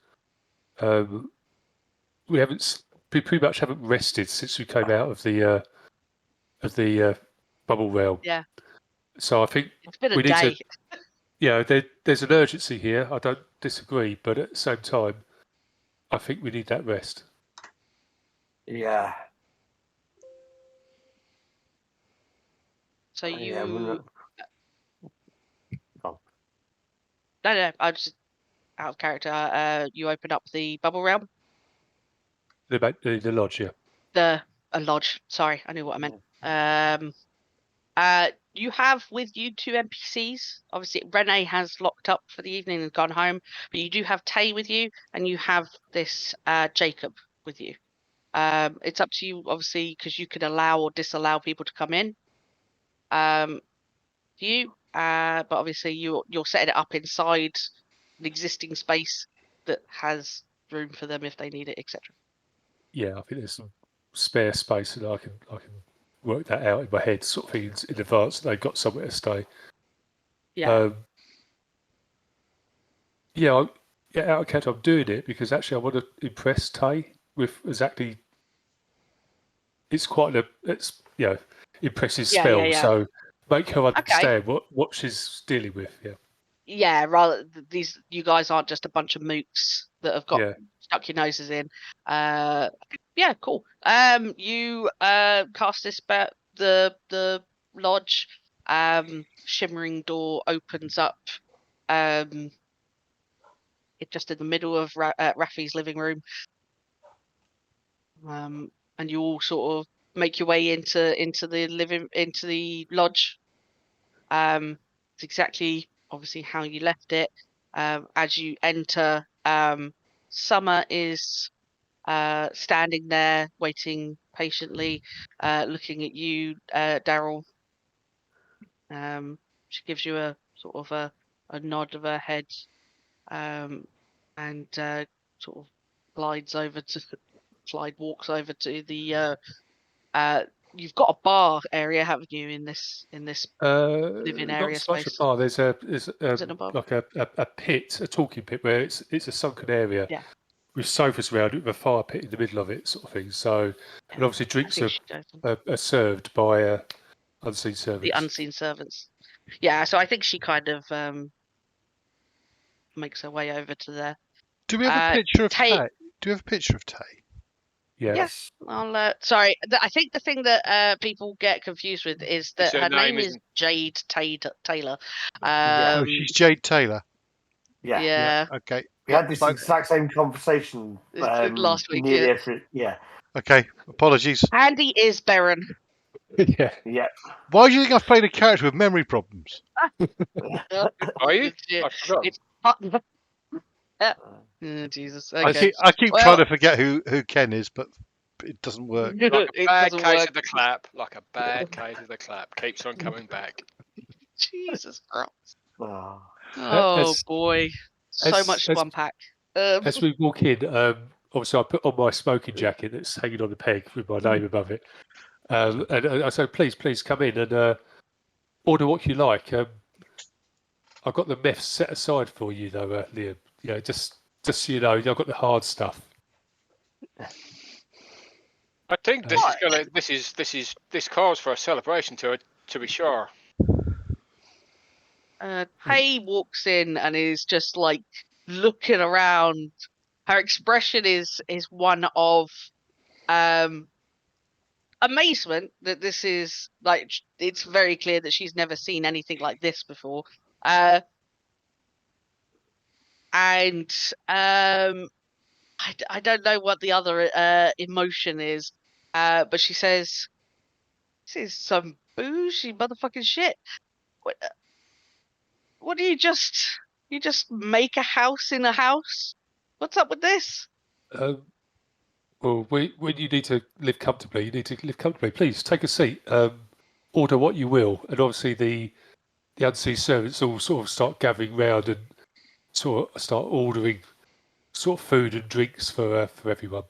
We pretty much haven't rested since we came out of the bubble realm. Yeah. So I think it's been a we day. need to. There's an urgency here. I don't disagree, but at the same time, I think we need that rest. Yeah. So you. Yeah, No, I'm just out of character. You open up the bubble realm. The lodge, yeah. A lodge. Sorry, I knew what I meant. You have with you 2 NPCs. Obviously, Renee has locked up for the evening and gone home, but you do have Tay with you, and you have this Jacob with you. It's up to you, obviously, because you can allow or disallow people to come in. But obviously you're setting it up inside an existing space that has room for them if they need it, etc. Yeah, I think there's some spare space, and I can work that out in my head, sort of thing, in advance. They've got somewhere to stay. Yeah. Out of character, I'm doing it because actually I want to impress Tay with exactly. It's quite impressive spell. Yeah. So make her understand what she's dealing with. Yeah. Yeah, rather you guys aren't just a bunch of mooks that have got stuck your noses in. Yeah, cool. You cast this spell, the lodge. Shimmering door opens up. It's just in the middle of Raphy's living room. and you all sort of make your way into the lodge. It's exactly obviously how you left it. As you enter, Summer is standing there waiting patiently, looking at you, Darrell. She gives you a sort of a nod of her head, and sort of walks over to the you've got a bar area, haven't you, in this living area Not so much a space? bar. There's Is it a bar? like a pit, a talking pit, where it's a sunken area. Yeah. With sofas around it, with a fire pit in the middle of it, sort of thing. So, and obviously drinks are served by unseen servants. The unseen servants. Yeah, so I think she kind of makes her way over to there. Do we have a picture of Tay? Do we have a picture of Tay? Yeah. Yes. I'll. Sorry, I think the thing that people get confused with is that her name is Jade Taylor. Oh, she's Jade Taylor. Yeah. Okay. We had this exact same conversation last week. Yeah. Okay. Apologies. Andy is Baron. Yeah. Yeah. Why do you think I've played a character with memory problems? Are you? I forgot. Oh, Jesus. Okay. I keep trying to forget who Ken is, but it doesn't work. Like a bad case of the clap. Like a bad case of the clap. Keeps on coming back. Jesus Christ. Oh, boy. So much to unpack. As we walk in, obviously I put on my smoking jacket that's hanging on the peg with my name above it. And I said, please come in and order what you like. I've got the meth set aside for you, though, Liam. Yeah, just so you know, I've got the hard stuff. I think this calls for a celebration to be sure. Tay walks in and is just like looking around. Her expression is one of amazement that this is like, it's very clear that she's never seen anything like this before. And I don't know what the other emotion is, but she says, "This is some bougie motherfucking shit. What do you just make a house in a house? What's up with this?" Well, when you need to live comfortably, you need to live comfortably. Please take a seat. Order what you will, and obviously the unseen servants all sort of start gathering round and sort of start ordering sort of food and drinks for everyone.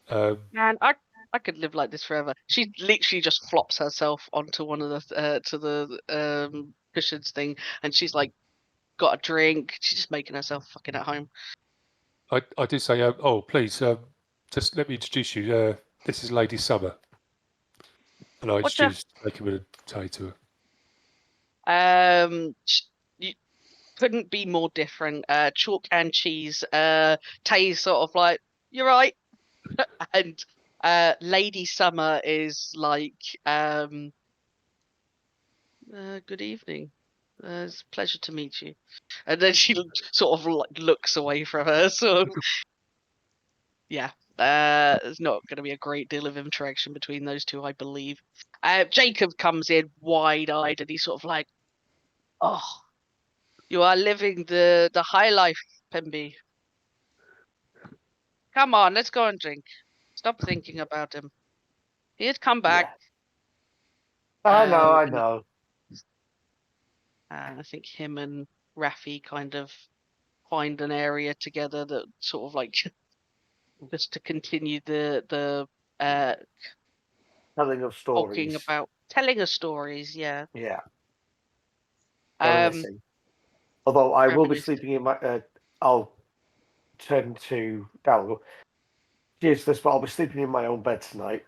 Man, I could live like this forever. She literally just flops herself onto one of the cushions thing, and she's like, got a drink. She's just making herself fucking at home. I did say, please, just let me introduce you. This is Lady Summer, and I introduced Jacob and Tay to her. You couldn't be more different. Chalk and cheese. Tay's sort of like, "You're right," and Lady Summer is like, "Good evening. It's a pleasure to meet you." And then she sort of like looks away from her. So yeah, there's not going to be a great deal of interaction between those two, I believe. Jacob comes in wide-eyed, and he's sort of like, "Oh, you are living the high life, Pemby. Come on, let's go and drink. Stop thinking about him. He'd come back." I know. I think him and Raphy kind of find an area together that sort of like just to continue the telling of stories. Telling of stories, yeah. Yeah. Although I will be sleeping in my I'll turn to Darrell. Cheers this, but I'll be sleeping in my own bed tonight.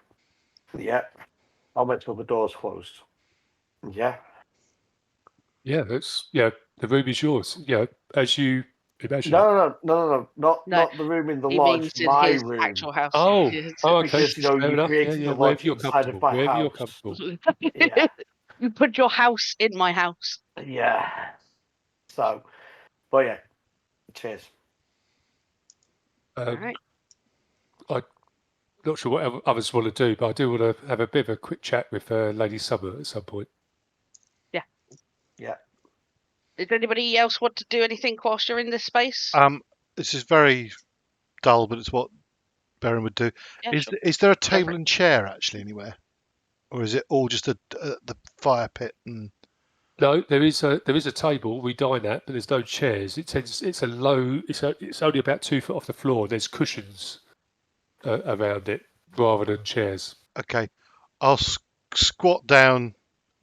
Yeah. I'll make sure the door's closed. Yeah. Yeah, the room is yours. Yeah, as you imagine. No, not the room in the lodge. My his room. Actual house. Oh, okay. Because you created the lodge inside of my house. You're comfortable. Yeah. You put your house in my house. Yeah. So, but yeah. Cheers. All right. not sure what others want to do, but I do want to have a bit of a quick chat with Lady Summer at some point. Yeah. Yeah. Does anybody else want to do anything whilst you're in this space? This is very dull, but it's what Beren would do. Yeah, sure. Is there a table and chair actually anywhere, or is it all just the fire pit? And No, there is a table we dine at, but there's no chairs. It's only about 2 foot off the floor. There's cushions around it rather than chairs. Okay, I'll squat down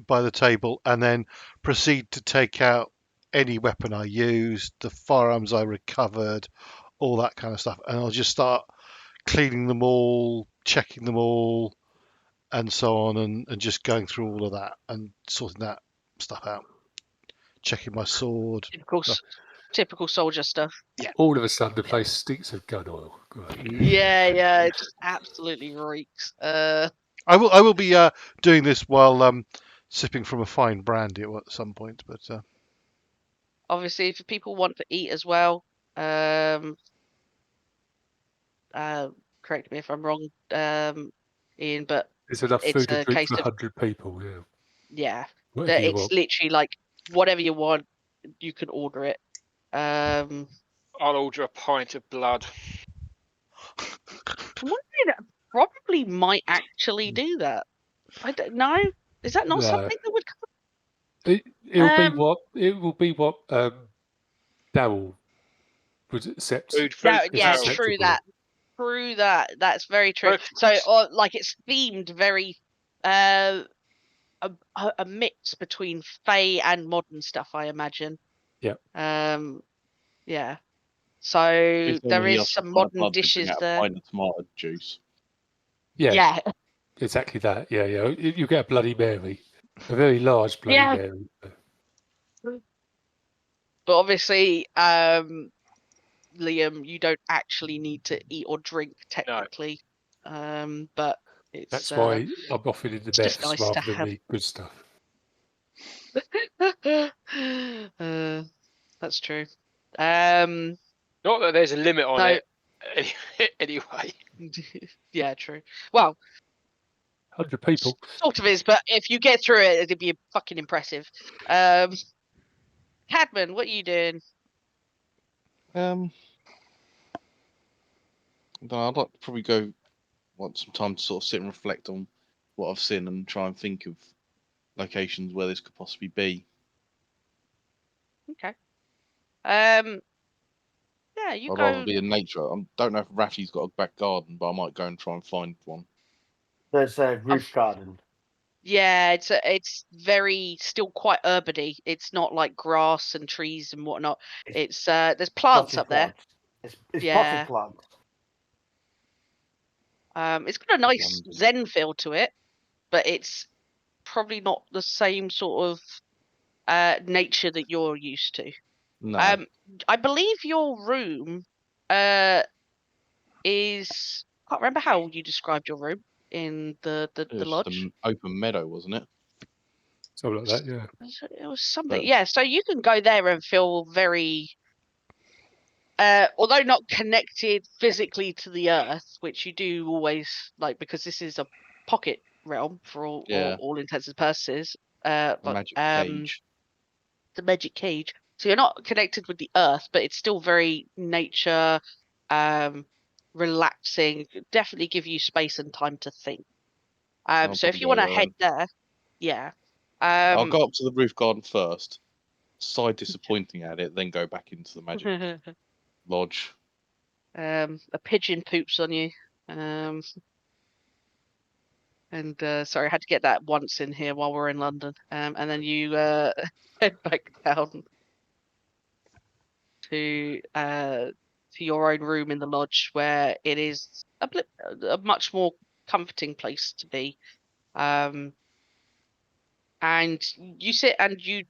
by the table and then proceed to take out any weapon I used, the firearms I recovered, all that kind of stuff, and I'll just start cleaning them all, checking them all, and so on, and just going through all of that and sorting that stuff out. Checking my sword. Typical soldier stuff. Yeah. All of a sudden, the place stinks of gun oil. Great. Yeah, it just absolutely reeks. I will be doing this while sipping from a fine brandy at some point, but obviously, if people want to eat as well, correct me if I'm wrong, Ian, but there's enough it's food and a drink case for of 100 people. yeah. Whatever you It's want. literally like whatever you want, you can order it. I'll order a pint of blood. Probably might actually do that. I don't know. Is that not No. something that would come? It will be what Darrell would accept. Yeah, acceptable. True that. That's very true. So, like, it's themed very a mix between Fae and modern stuff, I imagine. Yeah. Yeah. So there is some modern blood, dishes bring out there. a pint of tomato juice. Yeah. Exactly that. Yeah. You get a Bloody Mary, a very large Bloody Mary. But obviously, Liam, you don't actually need to eat or drink technically. No. But it's that's why I'm offering in the best nice rather to than have. the good stuff. That's true. Not that there's a limit on it. Anyway. Yeah, true. Well, 100 people. Sort of is, but if you get through it, it'd be fucking impressive. Cadman, what are you doing? I'd like to probably want some time to sort of sit and reflect on what I've seen and try and think of locations where this could possibly be. Okay. Yeah, I'd rather be in nature. I don't know if Raphy's got a back garden, but I might go and try and find one. There's a roof garden. Yeah, it's very still quite urbany. It's not like grass and trees and whatnot. It's there's plants up there. It's potted plants. It's got a nice zen feel to it, but it's probably not the same sort of nature that you're used to. No. I believe your room is. I can't remember how you described your room in the lodge. Just an open meadow, wasn't it? Something like that, yeah. It was something, yeah. So you can go there and feel very, although not connected physically to the earth, which you do always like because this is a pocket realm for all intents and purposes. Magic cage. The magic cage. So you're not connected with the earth, but it's still very nature, relaxing. Definitely give you space and time to think. So if you want to head there, yeah. I'll go up to the roof garden first, sigh disappointing at it, then go back into the magic lodge. A pigeon poops on you. And sorry, I had to get that once in here while we're in London. And then you head back down to your own room in the lodge, where it is a much more comforting place to be. And you sit and you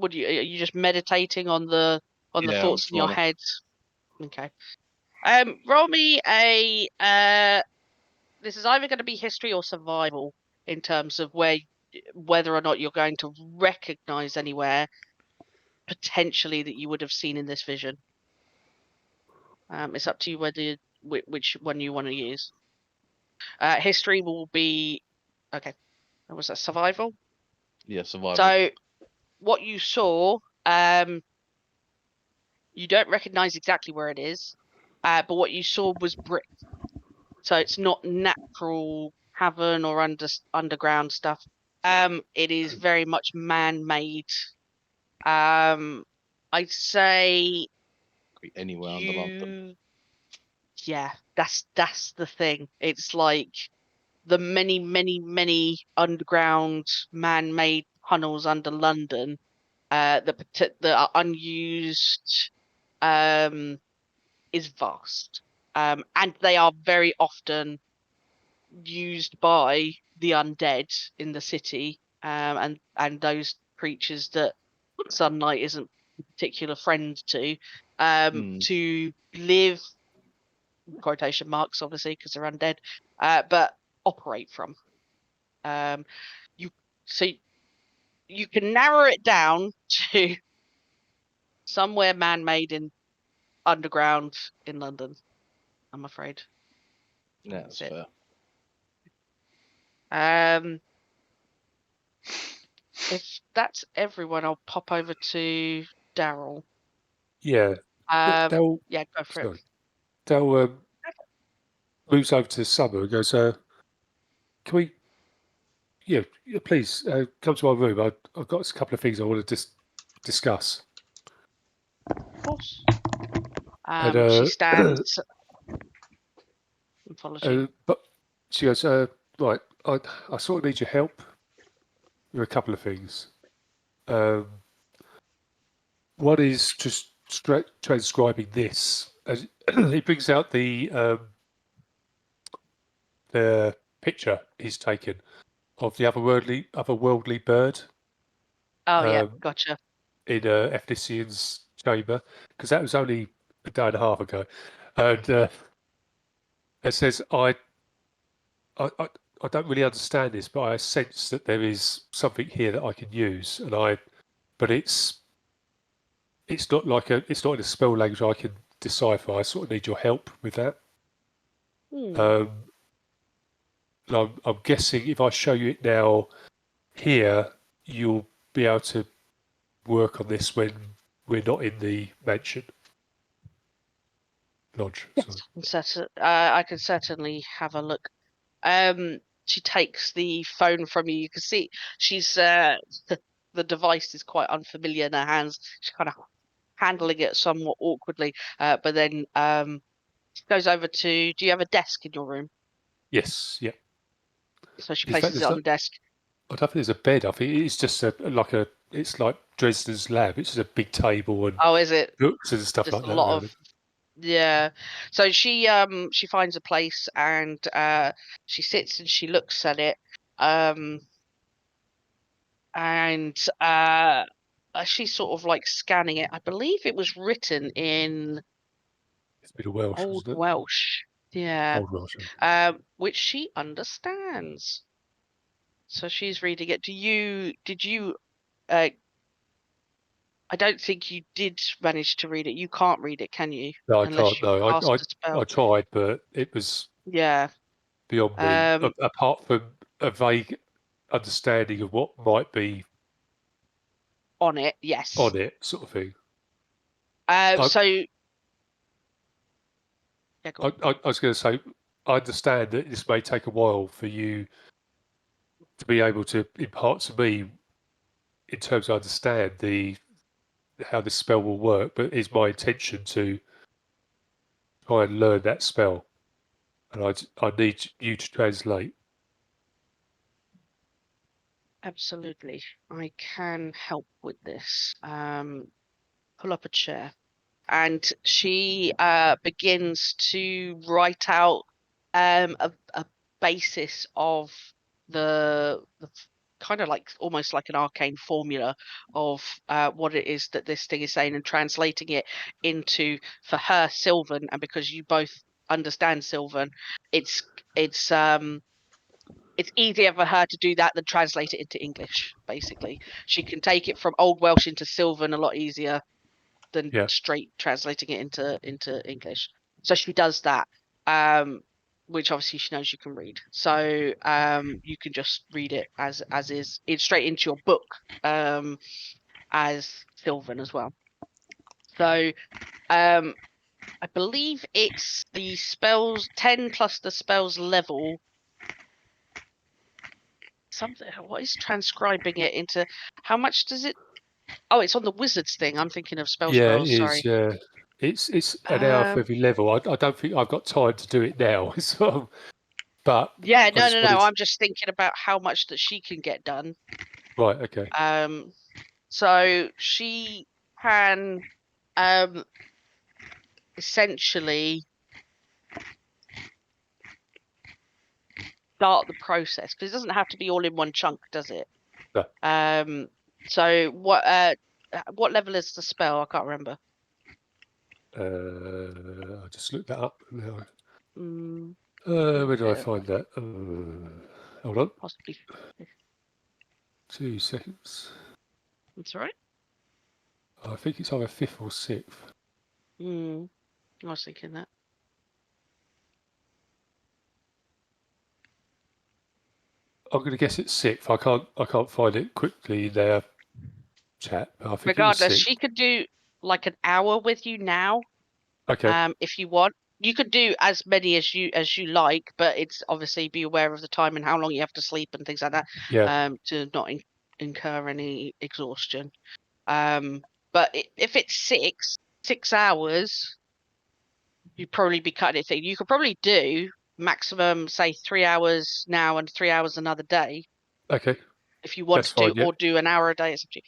are you just meditating on the thoughts in your head? Okay. Roll me a this is either going to be history or survival in terms of whether or not you're going to recognize anywhere potentially that you would have seen in this vision. It's up to you which one you want to use. History will be okay. Was that survival? Yeah, survival. So what you saw, you don't recognize exactly where it is, but what you saw was brick. So it's not natural cavern or underground stuff. It is very much man-made. I'd say anywhere under London. Yeah, that's the thing. It's like the many underground man-made tunnels under London that are unused is vast. And they are very often used by the undead in the city, and those creatures that sunlight isn't a particular friend to live, quotation marks obviously because they're undead, but operate from. You can narrow it down to somewhere man-made in underground in London, I'm afraid. Yeah, that's fair. If that's everyone, I'll pop over to Darrell. Yeah. Go for it. Darrell moves over to Summer and goes, can we, please come to my room. I've got a couple of things I want to discuss. Of course. She stands and follows you. But she goes, right, I sort of need your help with a couple of things. One is just transcribing this. He brings out the picture he's taken of the otherworldly bird. Oh yeah, gotcha. In Efnisian's chamber, because that was only a day and a half ago, and it says I don't really understand this, but I sense that there is something here that I can use, but it's not it's not in a spell language I can decipher. I sort of need your help with that. I'm guessing if I show you it now here, you'll be able to work on this when we're not in the mansion. Lodge. Yes, I can certainly have a look. She takes the phone from you. You can see she's the device is quite unfamiliar in her hands. She's kind of handling it somewhat awkwardly, but then goes over to. Do you have a desk in your room? Yes. Yeah. So she places it on the desk. I don't think there's a bed. I think it's just it's like Dresden's lab. It's just a big table and is it books and stuff just like a that. lot of yeah. So she finds a place and she sits and she looks at it. And she's sort of like scanning it. I believe it was written in it's a bit of Welsh, Old isn't it? Welsh. Yeah. Old Welsh. Which she understands. So she's reading it. Did you I don't think you did manage to read it. You can't read it, can you? No, I Unless can't. No, I tried, but it was beyond me. Apart from a vague understanding of what might be on it, yes. On it, sort of thing. I was going to say, I understand that this may take a while for you to be able to impart to me in terms of understand how this spell will work, but it's my intention to try and learn that spell, and I need you to translate. Absolutely, I can help with this. Pull up a chair, and she begins to write out a basis of the kind of like almost like an arcane formula of what it is that this thing is saying and translating it into, for her, Sylvan, and because you both understand Sylvan, it's easier for her to do that than translate it into English. Basically, she can take it from Old Welsh into Sylvan a lot easier than straight translating it into English. So she does that. which obviously she knows you can read. So you can just read it as is. It's straight into your book as Sylvan as well. So I believe it's the spells 10 plus the spells level. Something. What is transcribing it into? How much does it? Oh, it's on the wizards thing. I'm thinking of spells. Yeah, it Sorry. is. Yeah, it's an hour for every level. I don't think I've got time to do it now. So, but yeah, no. wanted... I'm just thinking about how much that she can get done. Right. Okay. So she can essentially start the process because it doesn't have to be all in one chunk, does it? No. So what level is the spell? I can't remember. I just looked that up now. Mm, Where do I find that? Hold on. Possibly. 2 seconds. That's all right. I think it's either 5th or 6th. I was thinking that. I'm going to guess it's 6th. I can't find it quickly in their chat. I think Regardless, it was 6th. she could do like an hour with you now. Okay. If you want, you could do as many as you like, but it's obviously be aware of the time and how long you have to sleep and things like that. Yeah. To not incur any exhaustion. But if it's 6 hours, you'd probably be cutting it thin. You could probably do maximum, say, 3 hours now and 3 hours another day. Okay. If you want to, or do an hour a day. It's up to you.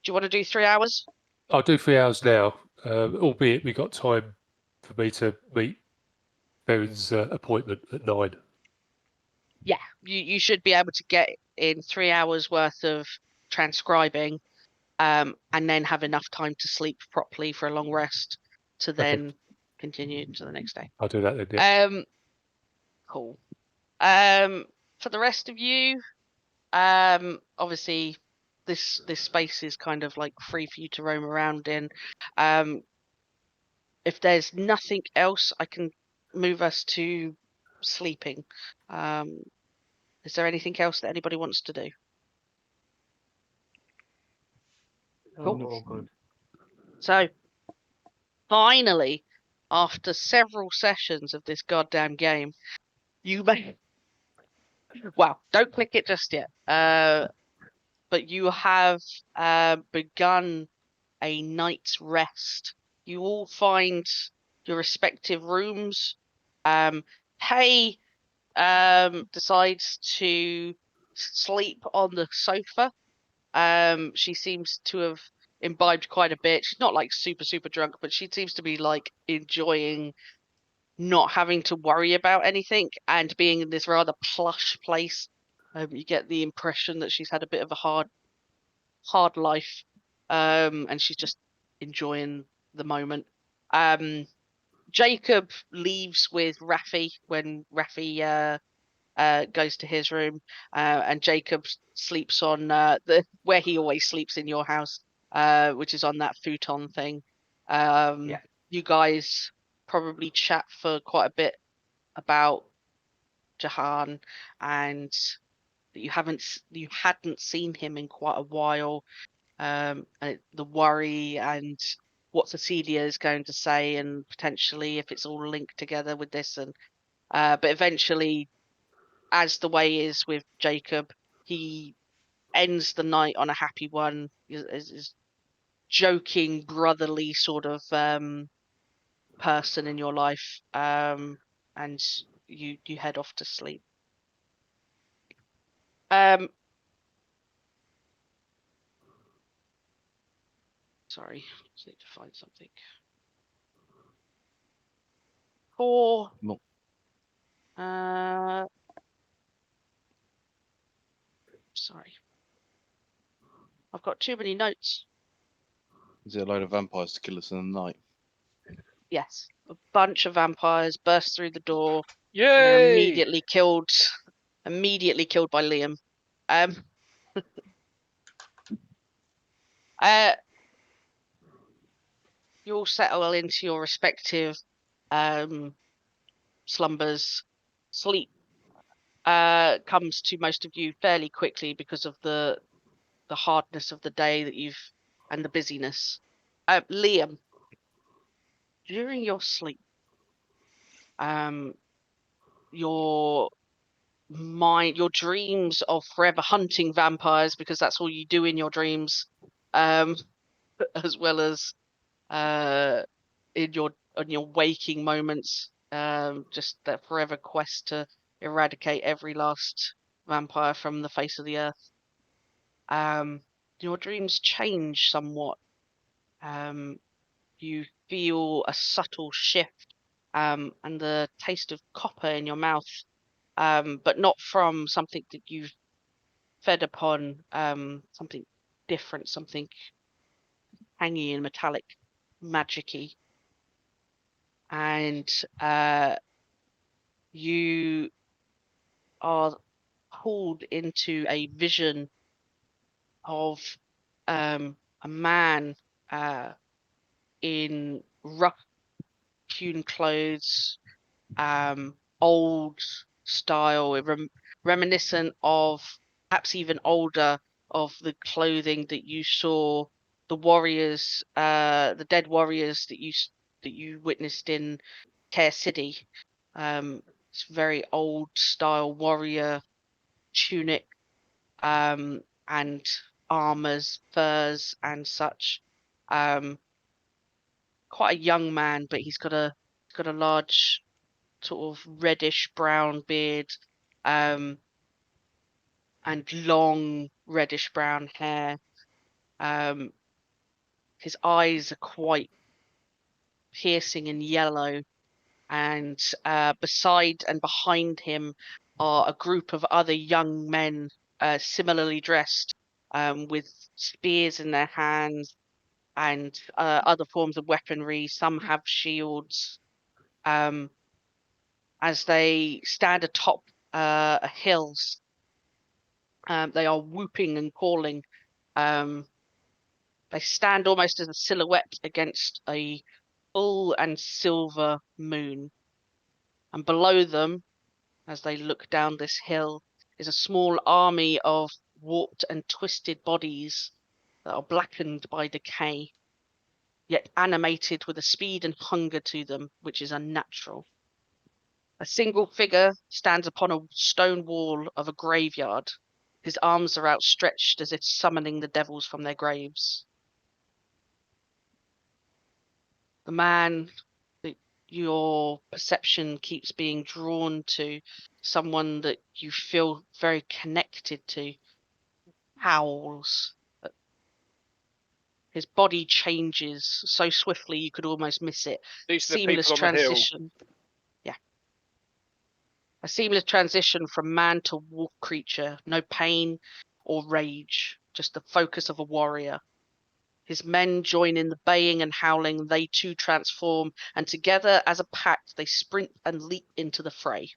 Do you want to do 3 hours? I'll do 3 hours now, albeit we got time for me to meet Beren's appointment at 9. Yeah, you should be able to get in 3 hours worth of transcribing, and then have enough time to sleep properly for a long rest to then continue to the next day. I'll do that then. Yeah. Cool. For the rest of you, obviously this space is kind of like free for you to roam around in. If there's nothing else, I can move us to sleeping. Is there anything else that anybody wants to do? Cool. All good. So, finally, after several sessions of this goddamn game, you may... Well, don't click it just yet. But you have begun a night's rest. You all find your respective rooms. Hay decides to sleep on the sofa. She seems to have imbibed quite a bit. She's not like super drunk, but she seems to be like enjoying not having to worry about anything and being in this rather plush place. You get the impression that she's had a bit of a hard life, and she's just enjoying the moment. Jacob leaves with Raphy when Raphy goes to his room, and Jacob sleeps on where he always sleeps in your house, which is on that futon thing. You guys probably chat for quite a bit about Jahan and that you hadn't seen him in quite a while, and the worry and what Cecilia is going to say, and potentially if it's all linked together with this, and but eventually, as the way is with Jacob, he ends the night on a happy one. Is joking, brotherly sort of person in your life, and you head off to sleep. Sorry, just need to find something. Sorry. I've got too many notes. Is it a load of vampires to kill us in the night? Yes. A bunch of vampires burst through the door. Yay! And they're immediately killed by Liam. You all settle into your respective slumbers, sleep comes to most of you fairly quickly because of the hardness of the day that and the busyness. Liam, during your sleep, your dreams of forever hunting vampires, because that's all you do in your dreams, as well as in your waking moments, just that forever quest to eradicate every last vampire from the face of the earth. Your dreams change somewhat. You feel a subtle shift, and the taste of copper in your mouth, but not from something that you've fed upon, something different, something hangy and metallic, magic-y. And you are pulled into a vision of a man in rough hewn clothes, old style, reminiscent of, perhaps even older, of the clothing that you saw the warriors, the dead warriors that you witnessed in Care City. It's very old style warrior tunic, and armors, furs, and such. Quite a young man, but he's got a large sort of reddish brown beard, and long reddish brown hair. His eyes are quite piercing and yellow, and beside and behind him are a group of other young men, similarly dressed, with spears in their hands and other forms of weaponry. Some have shields. As they stand atop hills, they are whooping and calling. They stand almost as a silhouette against a full and silver moon. And below them, as they look down this hill, is a small army of warped and twisted bodies that are blackened by decay, yet animated with a speed and hunger to them which is unnatural. A single figure stands upon a stone wall of a graveyard. His arms are outstretched as if summoning the devils from their graves. The man that your perception keeps being drawn to, someone that you feel very connected to, howls. His body changes so swiftly you could almost miss it. These are the Seamless people on the hill. transition. Yeah. A seamless transition from man to wolf creature. No pain or rage, just the focus of a warrior. His men join in the baying and howling. They too transform, and together as a pack, they sprint and leap into the fray.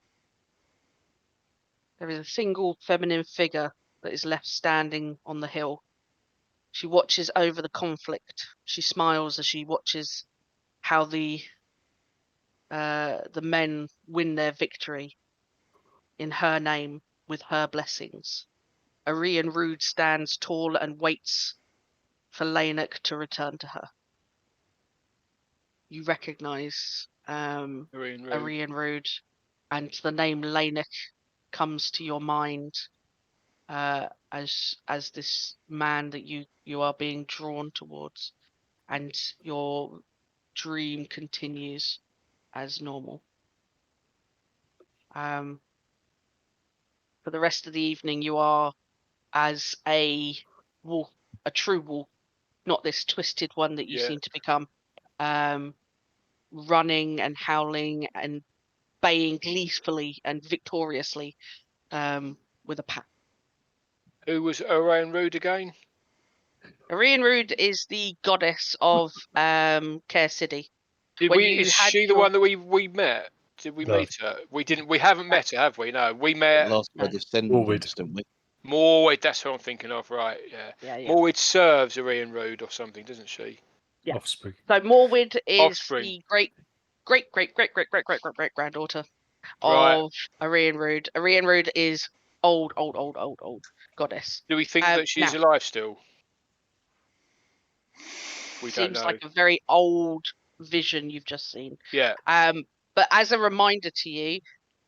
There is a single feminine figure that is left standing on the hill. She watches over the conflict. She smiles as she watches how the men win their victory in her name with her blessings. Arian Rude stands tall and waits for Lainuk to return to her. You recognize Arian Rude, and the name Lainuk comes to your mind as this man that you are being drawn towards, and your dream continues as normal. For the rest of the evening, you are as a wolf, a true wolf, not this twisted one that you seem to become, running and howling and baying gleefully and victoriously, with a pack. Who was Orion Rude again? Arian Rude is the goddess of Care City. Is she the one that we met? Did we meet her? We didn't. We haven't met her, have we? No, we met last by Descendants, didn't we? Morwood. That's what I'm thinking of, right? Yeah. Morwood serves Orion Rude or something, doesn't she? Yeah. Offspring. So Morwood is Offspring. the great granddaughter of Iron Druid is old goddess. Do we think that she's alive still? We don't know. Seems like a very old vision you've just seen. Yeah. But as a reminder to you,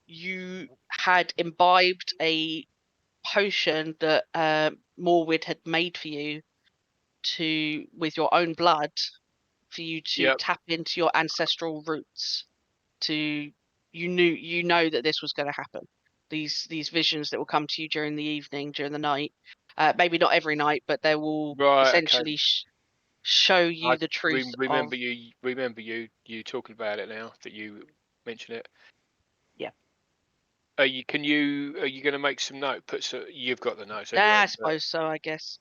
you had imbibed a potion that Morwood had made for you with your own blood for you to tap into your ancestral roots. You know that this was going to happen. These visions that will come to you during the evening, during the night. Maybe not every night, but they will essentially show you the truth. Remember you talking about it now that you mention it. Yeah. Are you going to make some note? You've got the notes. Anyway, I suppose so. I guess.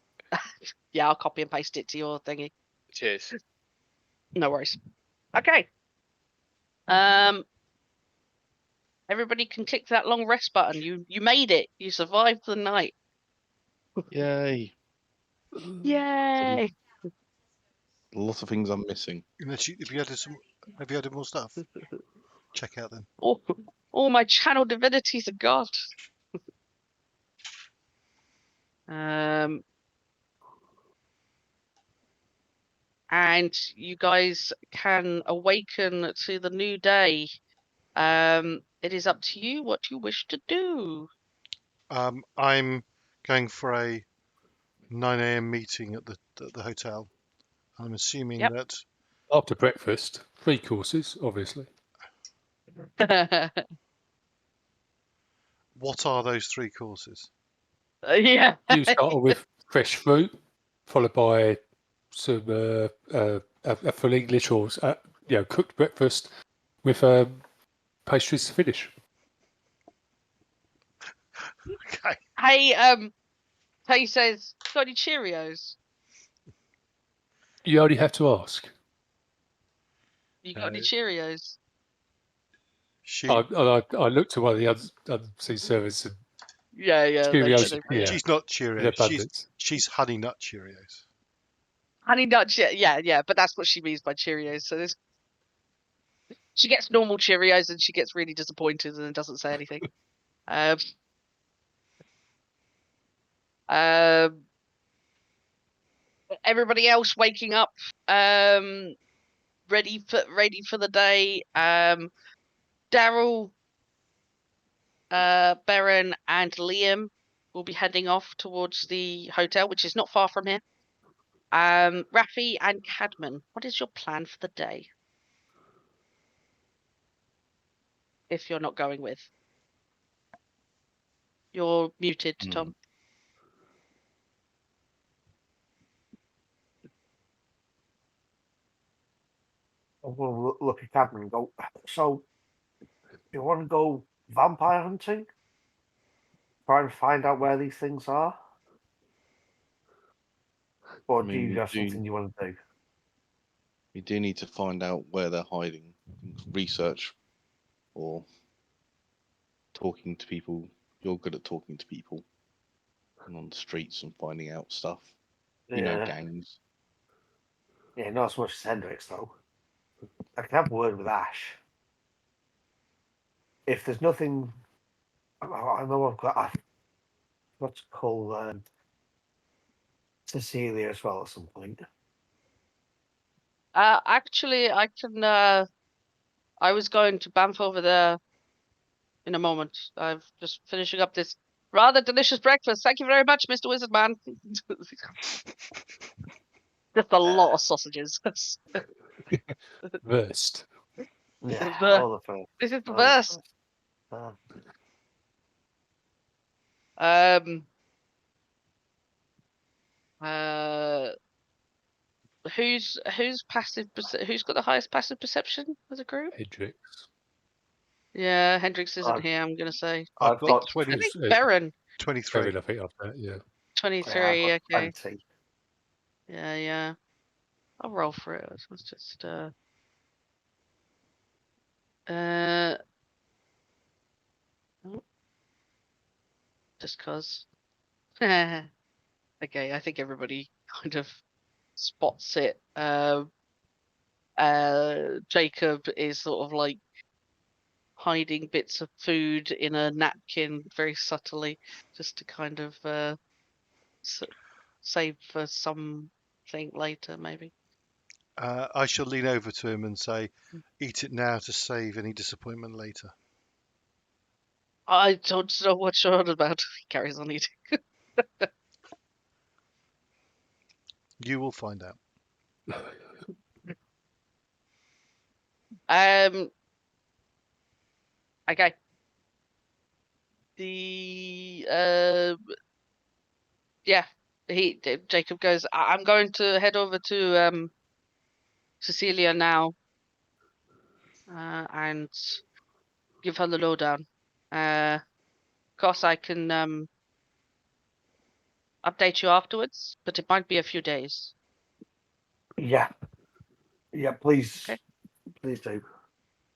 Yeah, I'll copy and paste it to your thingy. Cheers. No worries. Okay. Everybody can click that long rest button. You made it. You survived the night. Yay! Yay! A lot of things I'm missing. Have you added more stuff? Check out then. All my channel divinities are gone. And you guys can awaken to the new day. It is up to you what you wish to do. I'm going for a 9 a.m. meeting at the hotel. I'm assuming that after breakfast, 3 courses, obviously. What are those 3 courses? Yeah. You start with fresh fruit, followed by some a full English or cooked breakfast with pastries to finish. Okay. Hey says, got any Cheerios? You only have to ask. You got any Cheerios? I looked at one of the unseen servers and Cheerios. She's not Cheerios. She's Honey Nut Cheerios. Honey Nut, yeah, but that's what she means by Cheerios. So she gets normal Cheerios and she gets really disappointed and doesn't say anything. Everybody else waking up, ready for the day. Darrell, Baron, and Liam will be heading off towards the hotel, which is not far from here. Raphy and Cadman, what is your plan for the day? If you're not going with. You're muted, Tom. I'm going to look at Cadman and go, so you want to go vampire hunting? Try and find out where these things are? Or do you have something you want to do? You do need to find out where they're hiding. Research or talking to people. You're good at talking to people and on the streets and finding out stuff. You know, gangs. Yeah, not as much as Hendrix, though. I can have a word with Ash. If there's nothing, I know I've got to call Cecilia as well at some point. Actually, I can. I was going to bamf over there in a moment. I'm just finishing up this rather delicious breakfast. Thank you very much, Mr. Wizardman. Just a lot of sausages. Versed. Yeah, this is the verse. Who's passive? Who's got the highest passive perception as a group? Hendrix. Yeah, Hendrix isn't here. I'm gonna say. I've got 20. I think Baron. 23. Baron, I think I've got, yeah. 23. Okay. 20. Yeah. I'll roll for it. Let's just just cause. Okay, I think everybody kind of spots it. Jacob is sort of like hiding bits of food in a napkin very subtly, just to kind of save for something later, maybe. I shall lean over to him and say, "Eat it now to save any disappointment later." I don't know what you're on about. He carries on eating. You will find out. Okay. Yeah. Jacob goes, I'm going to head over to Cecilia now, and give her the lowdown. Of course, I can update you afterwards, but it might be a few days. Yeah. Yeah, please. Okay. Please do.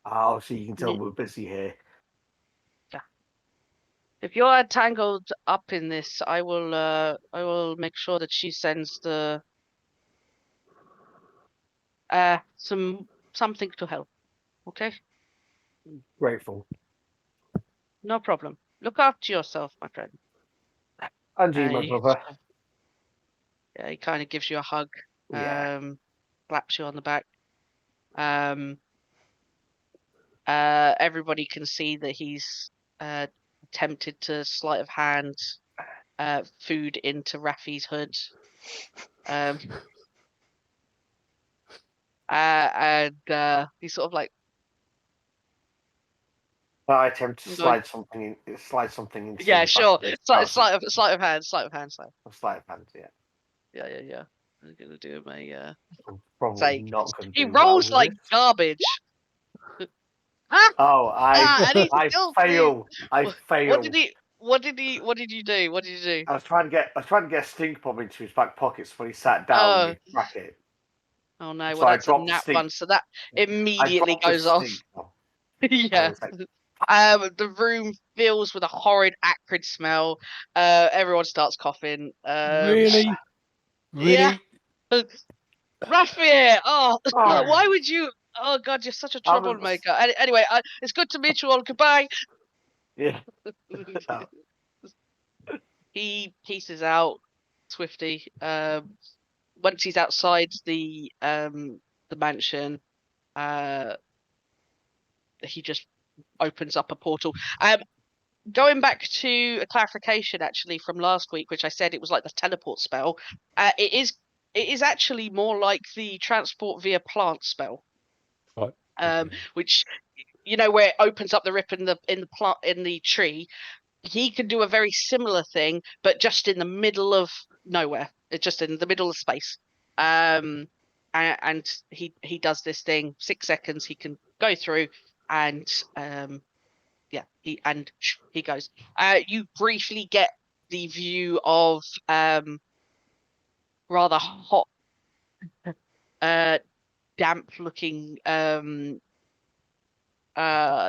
Obviously, you can tell we're busy here. Yeah. If you're tangled up in this, I will make sure that she sends the something to help. Okay? Grateful. No problem. Look after yourself, my friend. And you, my brother. Yeah, he kind of gives you a hug. Yeah. Slaps you on the back. Everybody can see that he's attempted to sleight of hand food into Raphy's hood. And he's sort of like, I attempt to slide something into. Yeah, sure. Sleight of hand. Sleight of hand, yeah. Yeah. I'm gonna do my probably not going to. He rolls like garbage. Oh, I fail. I fail. What did you do? I was trying to get a stink bomb into his back pockets when he sat down and he cracked it. Oh no, So well that's a nat one, so that immediately goes off. Yeah. The room fills with a horrid, acrid smell. Everyone starts coughing. Really? Yeah. Raphy! Oh, why would you? Oh God, you're such a troublemaker. Anyway, it's good to meet you all. Goodbye. Yeah. He pieces out Swifty. Once he's outside the mansion, he just opens up a portal. Going back to a clarification actually from last week, which I said it was like the teleport spell. It is actually more like the transport via plant spell. Right. Okay. Which, you know, where it opens up the rip in the tree. He can do a very similar thing, but just in the middle of nowhere. It's just in the middle of space. And he does this thing. 6 seconds he can go through, and he goes. You briefly get the view of rather hot, damp-looking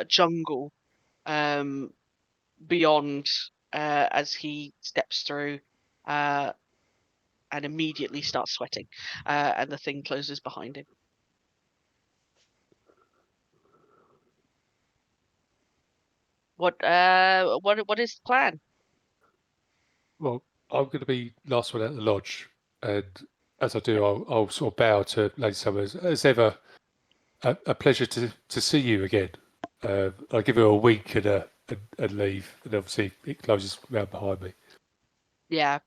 jungle beyond as he steps through and immediately starts sweating, and the thing closes behind him. What is the plan? Well, I'm going to be last one at the lodge, and as I do, I'll sort of bow to Lady Summers. As ever, a pleasure to see you again. I'll give her a wink and leave, and obviously it closes round behind me. Yeah.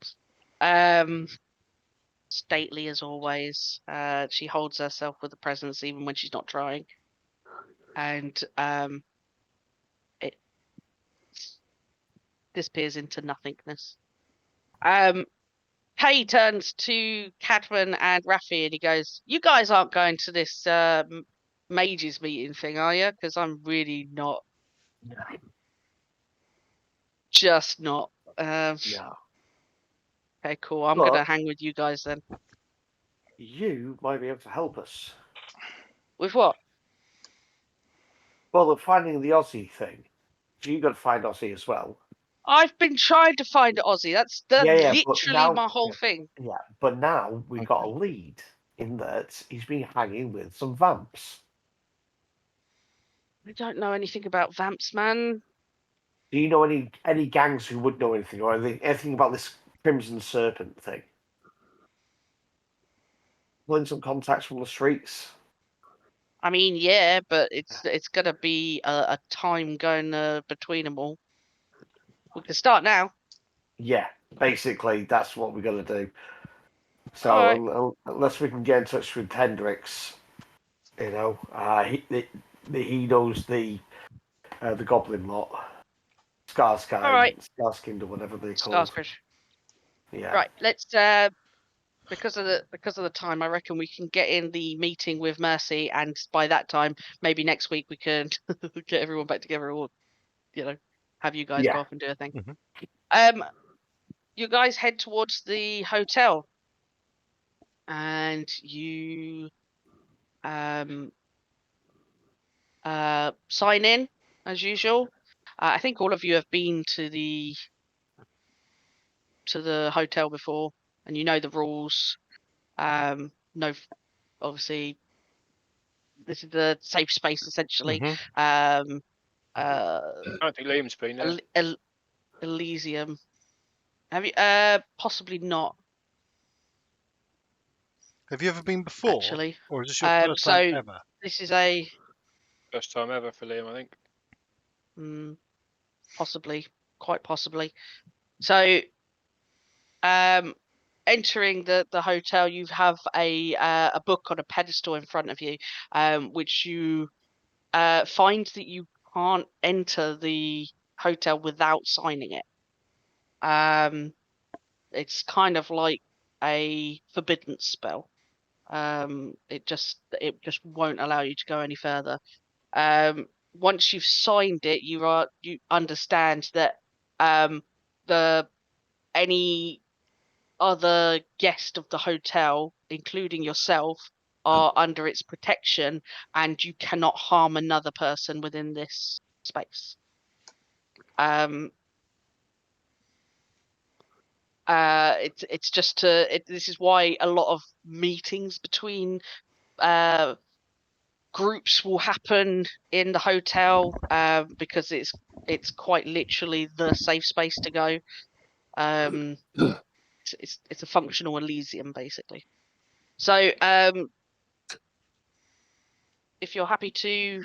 Stately as always. She holds herself with a presence even when she's not trying. And it disappears into nothingness. Kay turns to Cadman and Raphy and he goes, "You guys aren't going to this mages meeting thing, are you? Because I'm really not. No. Just not. No. Okay, cool. I'm going to hang with you guys then. You might be able to help us. With what? Well, finding the Aussie thing. You got to find Aussie as well. I've been trying to find Aussie. That's literally my whole thing. Yeah, but now we got a lead in that he's been hanging with some vamps. I don't know anything about vamps, man. Do you know any gangs who would know anything, or anything about this Crimson Serpent thing? Pulling some contacts from the streets. I mean, yeah, but it's gonna be a time going between them all. We can start now. Yeah, basically that's what we're gonna do. So All unless we can get in touch with Hendrix, he knows the Goblin lot, Scarskind or whatever they call it. Starscridge. Yeah. Right. Let's because of the time, I reckon we can get in the meeting with Mercy, and by that time, maybe next week we can get everyone back together, or have you guys go off and do a thing. Mm-hmm. You guys head towards the hotel, and you sign in as usual. I think all of you have been to the hotel before, and you know the rules. No, obviously, this is the safe space essentially. Mm-hmm. I don't think Liam's been there. Elysium. Have you? Possibly not. Have you ever been before? Actually, or is this your first time ever? This is a first time ever for Liam, I think. Possibly, quite possibly. So, entering the hotel, you have a book on a pedestal in front of you, which you find that you can't enter the hotel without signing it. It's kind of like a forbidden spell. It just won't allow you to go any further. Once you've signed it, you understand that any other guest of the hotel, including yourself, are under its protection, and you cannot harm another person within this space. It's just this is why a lot of meetings between groups will happen in the hotel, because it's quite literally the safe space to go. It's a functional Elysium basically. So if you're happy to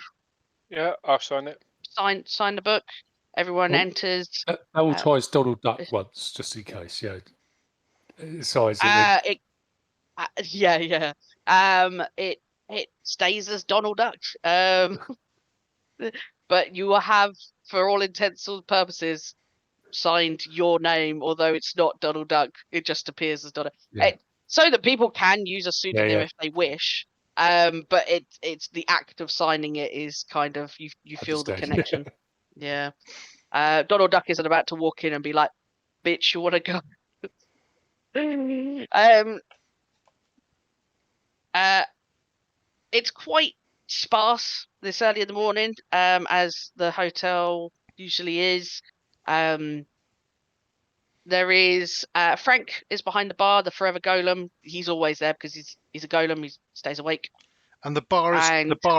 I'll sign it. Sign the book, everyone enters. Darrell tries Donald Duck once, just in case. Yeah. Signs it. Yeah. It stays as Donald Duck. But you will have, for all intents and purposes, signed your name, although it's not Donald Duck. It just appears as Donald. So that people can use a pseudonym if they wish. But it's the act of signing it is kind of you feel the connection. Yeah. Donald Duck isn't about to walk in and be like, "Bitch, you want to go?" It's quite sparse this early in the morning, as the hotel usually is. There is Frank is behind the bar, the forever golem. He's always there because he's a golem. He stays awake. And the bar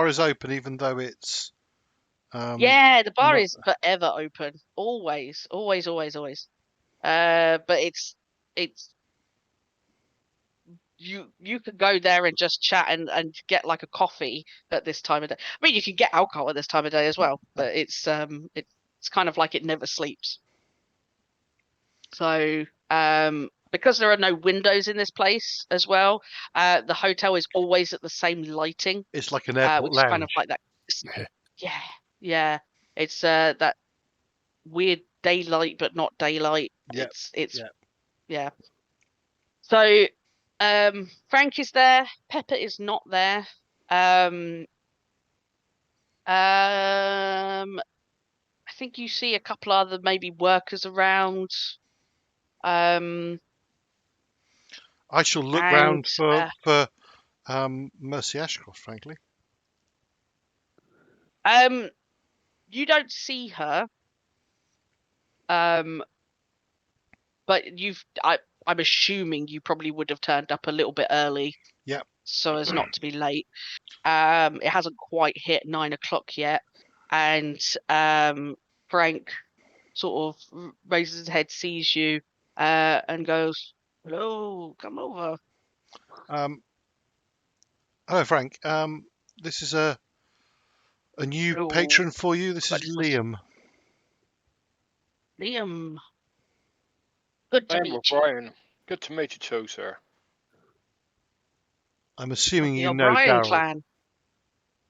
is open, even though it's. Yeah, the bar is forever open. Always. But it's you could go there and just chat and get like a coffee at this time of day. I mean, you can get alcohol at this time of day as well, but it's kind of like it never sleeps. So because there are no windows in this place as well, the hotel is always at the same lighting. It's like an airport which lounge. Is kind of like that. Yeah. It's that weird daylight but not daylight. Yep. Yeah. So Frank is there. Pepper is not there. I think you see a couple other maybe workers around. I shall look round for Mercy Ashcroft, frankly. You don't see her. But I'm assuming you probably would have turned up a little bit early. Yeah. So as not to be late. It hasn't quite hit 9 o'clock yet. and Frank sort of raises his head, sees you, and goes, "Hello, come over." Hello, Frank. This is a new Hello. patron for you. This is Liam. Liam, good to meet you. O'Brien. Good to meet you too, sir. I'm assuming The you know O'Brien Darrell. clan.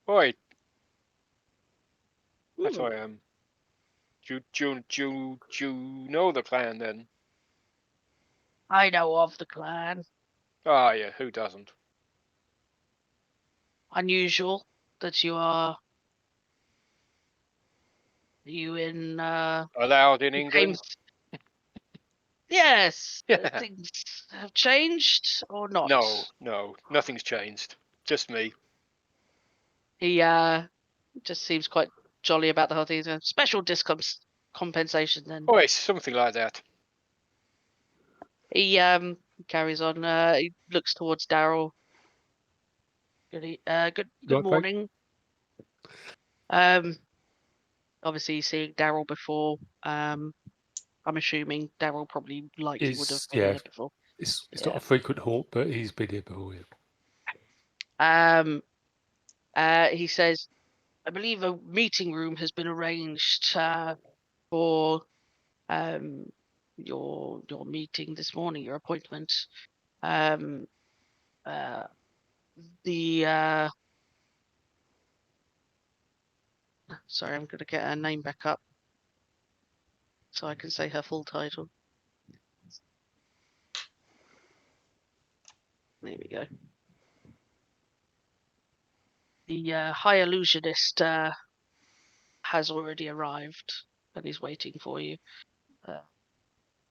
Right. Yes, Hmm. I am. Do you know the clan then? I know of the clan. Ah, yeah. Who doesn't? Unusual that you are. You in? Allowed in England? Yes. Yeah. Things have changed or not? No, nothing's changed. Just me. He just seems quite jolly about the whole thing. Special compensation then. Oh, it's something like that. He carries on. He looks towards Darrell. Good Right, morning. Obviously seeing Darrell before. I'm assuming Darrell probably likely would have been here before. It's not a frequent haunt, but he's been here before. Yeah. He says, "I believe a meeting room has been arranged for your meeting this morning, your appointment. Sorry, I'm going to get her name back up so I can say her full title. There we go. The High Illusionist has already arrived and is waiting for you.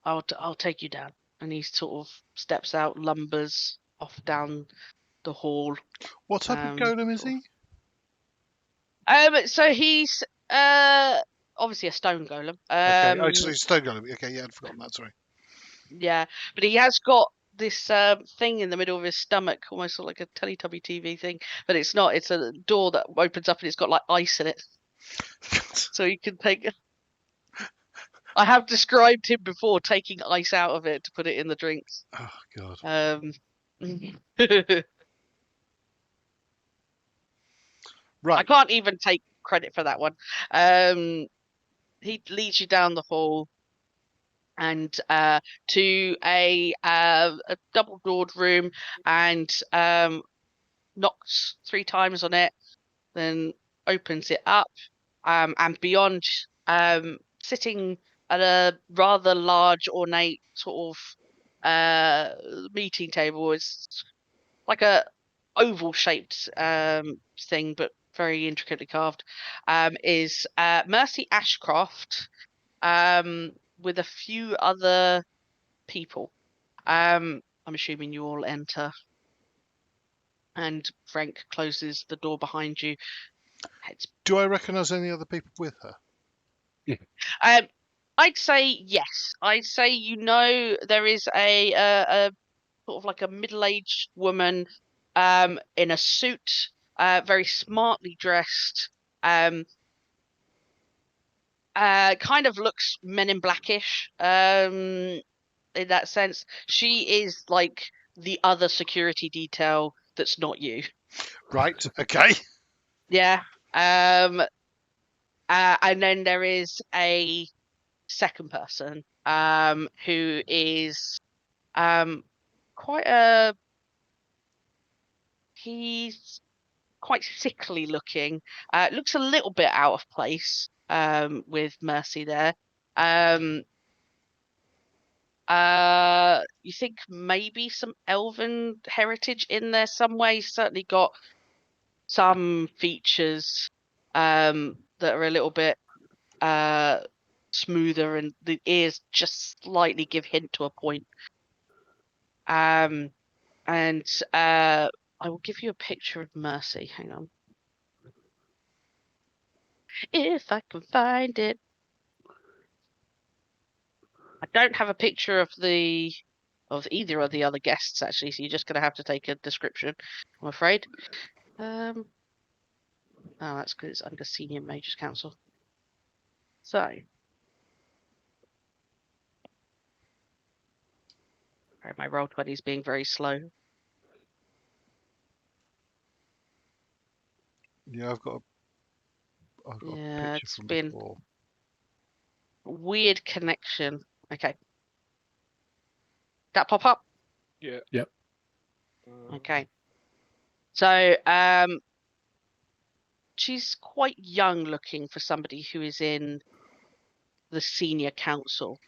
I'll take you down." And he sort of steps out, lumbers off down the hall. What type of golem is he? So he's obviously a stone golem. Okay, so he's stone golem. Okay, yeah, I'd forgotten that. Sorry. Yeah, but he has got this thing in the middle of his stomach, almost sort of like a Teletubby TV thing, but it's not. It's a door that opens up and it's got like ice in it, so you can take. I have described him before taking ice out of it to put it in the drinks. Oh God. Right. I can't even take credit for that one. He leads you down the hall and to a double-doored room, and knocks 3 times on it, then opens it up, and beyond, sitting at a rather large, ornate sort of meeting table, is like a oval-shaped thing, but very intricately carved, is Mercy Ashcroft, with a few other people. I'm assuming you all enter, and Frank closes the door behind you. Do I recognise any other people with her? Yeah. I'd say yes. I'd say there is a sort of like a middle-aged woman in a suit, very smartly dressed. Kind of looks Men in Blackish. In that sense, she is like the other security detail that's not you. Right. Okay. Yeah. And then there is a second person who is he's quite sickly looking. Looks a little bit out of place with Mercy there. You think maybe some elven heritage in there some way. He's certainly got some features that are a little bit smoother, and the ears just slightly give hint to a point. And I will give you a picture of Mercy. Hang on. If I can find it. I don't have a picture of either of the other guests, actually, so you're just going to have to take a description, I'm afraid. Oh, that's because it's under Senior Mages Council. So. Sorry, my Roll20 is being very slow. Yeah, I've got a picture it's from been before. Weird connection. Okay. That pop up? Yeah. Yep. Okay. So, she's quite young looking for somebody who is in the senior council.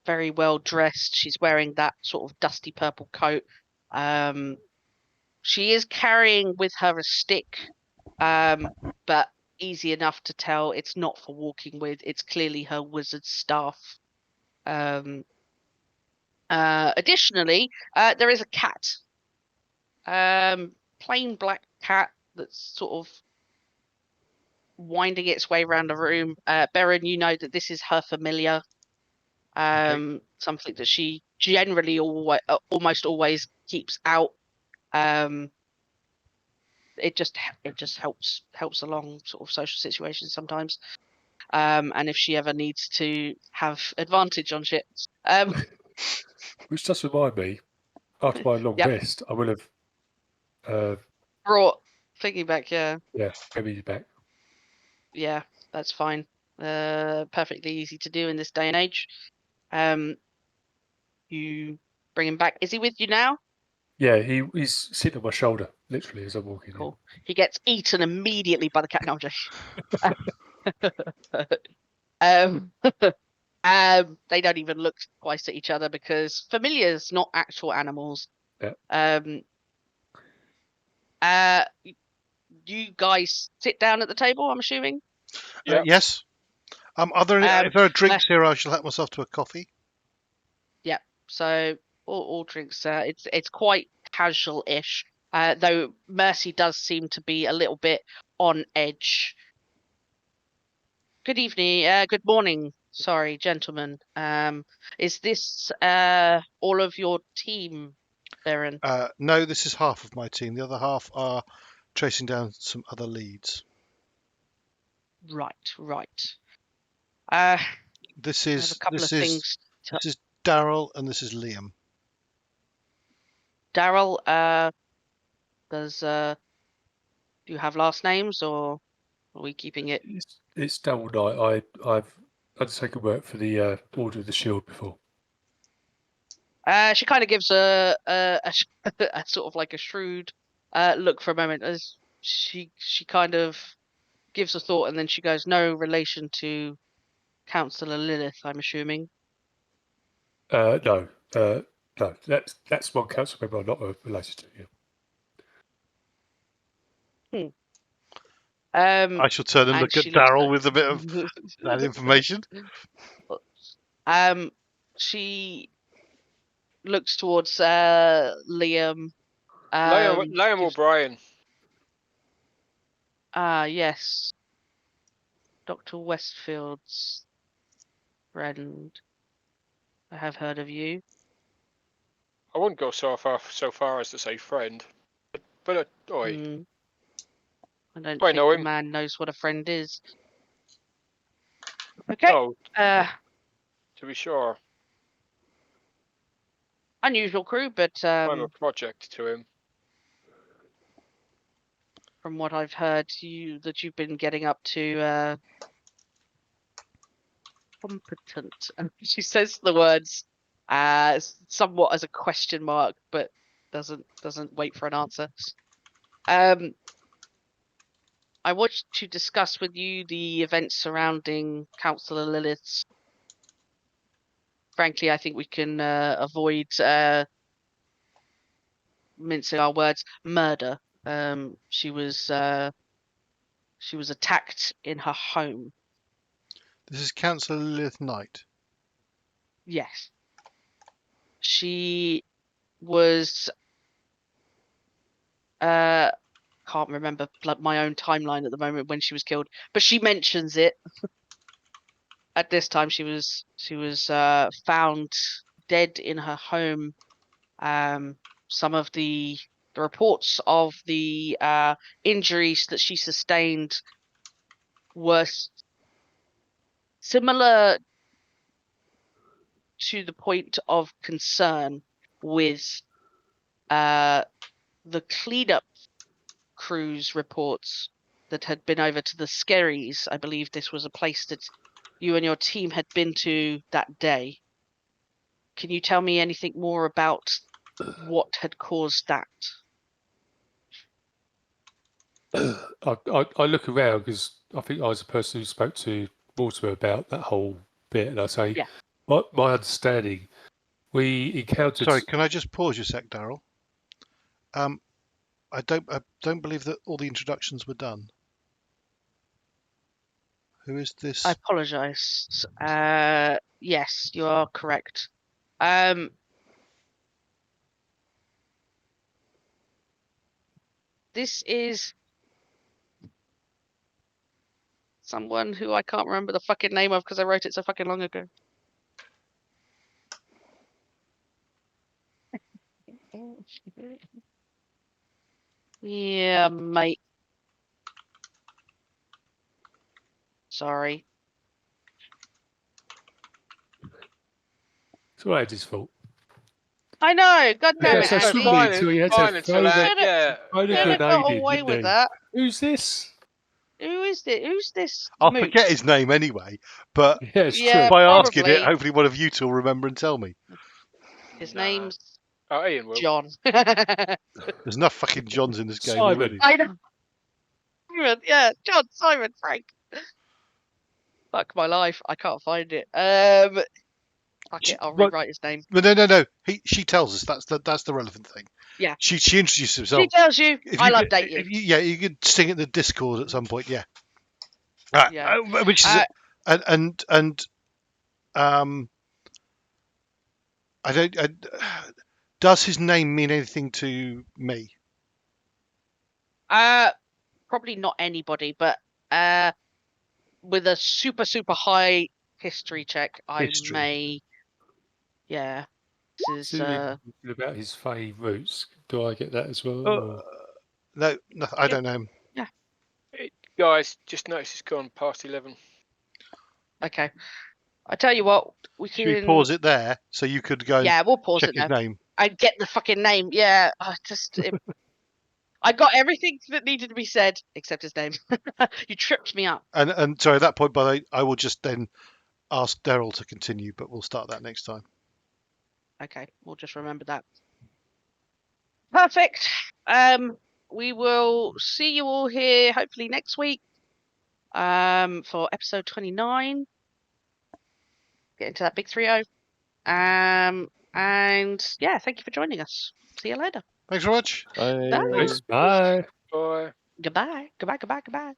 Very well dressed. She's wearing that sort of dusty purple coat. She is carrying with her a stick, but easy enough to tell it's not for walking with. It's clearly her wizard staff. Additionally, there is a cat. Plain black cat that's sort of winding its way around the room. Beren, you know that this is her familiar. Something that she generally almost always keeps out. It just helps along sort of social situations sometimes. And if she ever needs to have advantage on shit. Which does remind me, after my long rest, I will have brought thinking back, yeah. Yeah, Kevin back. Yeah, that's fine. Perfectly easy to do in this day and age. You bring him back. Is he with you now? Yeah, he's sitting on my shoulder, literally, as I'm walking Cool. He gets eaten immediately by the cat. No, I'm joking. They don't even look twice at each other because familiars, not actual animals. Yeah. You guys sit down at the table, I'm assuming? Yes. Are there if there are drinks here, I shall help myself to a coffee. Yeah. So all drinks. It's quite casual-ish. Though Mercy does seem to be a little bit on edge. Good evening. Good morning. Sorry, gentlemen. Is this all of your team, Beren? No, this is half of my team. The other half are chasing down some other leads. Right. This I have is a couple of things. This is Darrell and this is Liam. Darrell, do you have last names or are we keeping it? It's Double Night. I've undertaken work for the Order of the Shield before. She kind of gives a sort of like a shrewd look for a moment as she kind of gives a thought and then she goes, no relation to Councillor Lilith, I'm assuming. No. That's one council member I'm not related to. Yeah. I shall turn and look at Darrell with a bit of that information. She looks towards Liam. Liam O'Brien. Yes. Dr. Westfield's friend. I have heard of you. I wouldn't go so far as to say friend, but oi. I don't think the man knows what a friend is. Okay. Oh, to be sure. Unusual crew, but I'm a project to him. From what I've heard, that you've been getting up to competent. And she says the words somewhat as a question mark, but doesn't wait for an answer. I want to discuss with you the events surrounding Councillor Lilith's. Frankly, I think we can avoid mincing our words. Murder. She was attacked in her home. This is Councillor Lilith Knight. Yes. She was can't remember my own timeline at the moment when she was killed, but she mentions it. At this time, she was found dead in her home. Some of the the reports of the injuries that she sustained were similar to the point of concern with the cleanup crews reports that had been over to the Skerries. I believe this was a place that you and your team had been to that day. Can you tell me anything more about what had caused that? I look around because I think I was the person who spoke to Mortimer about that whole bit, and I say, yeah. my understanding, we encountered. Sorry, can I just pause you a sec, Darrell? I don't believe that all the introductions were done. Who is this? I apologise. Yes, you are correct. This is someone who I can't remember the fucking name of because I wrote it so fucking long ago. Yeah, mate. Sorry. It's all Andy's fault. I know. God damn Yeah, it, so Andy. suddenly until he had to throw a Could have got grenade in, away with didn't he? that. Who's this? Who is this? Who's this? I'll mooch? forget his name anyway, but Yeah, it's Yeah, by true. asking it, probably. hopefully one of you two will remember and tell me. His name's Ian will. John. There's enough fucking Johns in this game Simon. already. I know. Simon, yeah, John, Simon, Frank. Fuck my life. I can't find it. Fuck it. I'll rewrite his name. No. She tells us that's the relevant thing. Yeah. She introduces herself. She tells you. I'll update you. Yeah, you could sing it in the Discord at some point. Yeah. Yeah. Which is I don't. Does his name mean anything to me? Probably not anybody, but with a super high history check, I may. Yeah. This is about his Fey roots. Do I get that as well? No, I don't know. Yeah. Guys, just noticed it's gone past 11. Okay. I tell you what, we can. Should we pause it there so you could go? Yeah, we'll pause check it his there. name. I get the fucking name. Yeah, I got everything that needed to be said except his name. You tripped me up. And sorry, at that point, by the way, I will just then ask Darrell to continue, but we'll start that next time. Okay, we'll just remember that. Perfect. We will see you all here hopefully next week. For episode 29. Get into that big 3-0. And yeah, thank you for joining us. See you later. Thanks very much. Bye. Bye. Bye. Bye. Goodbye. Goodbye.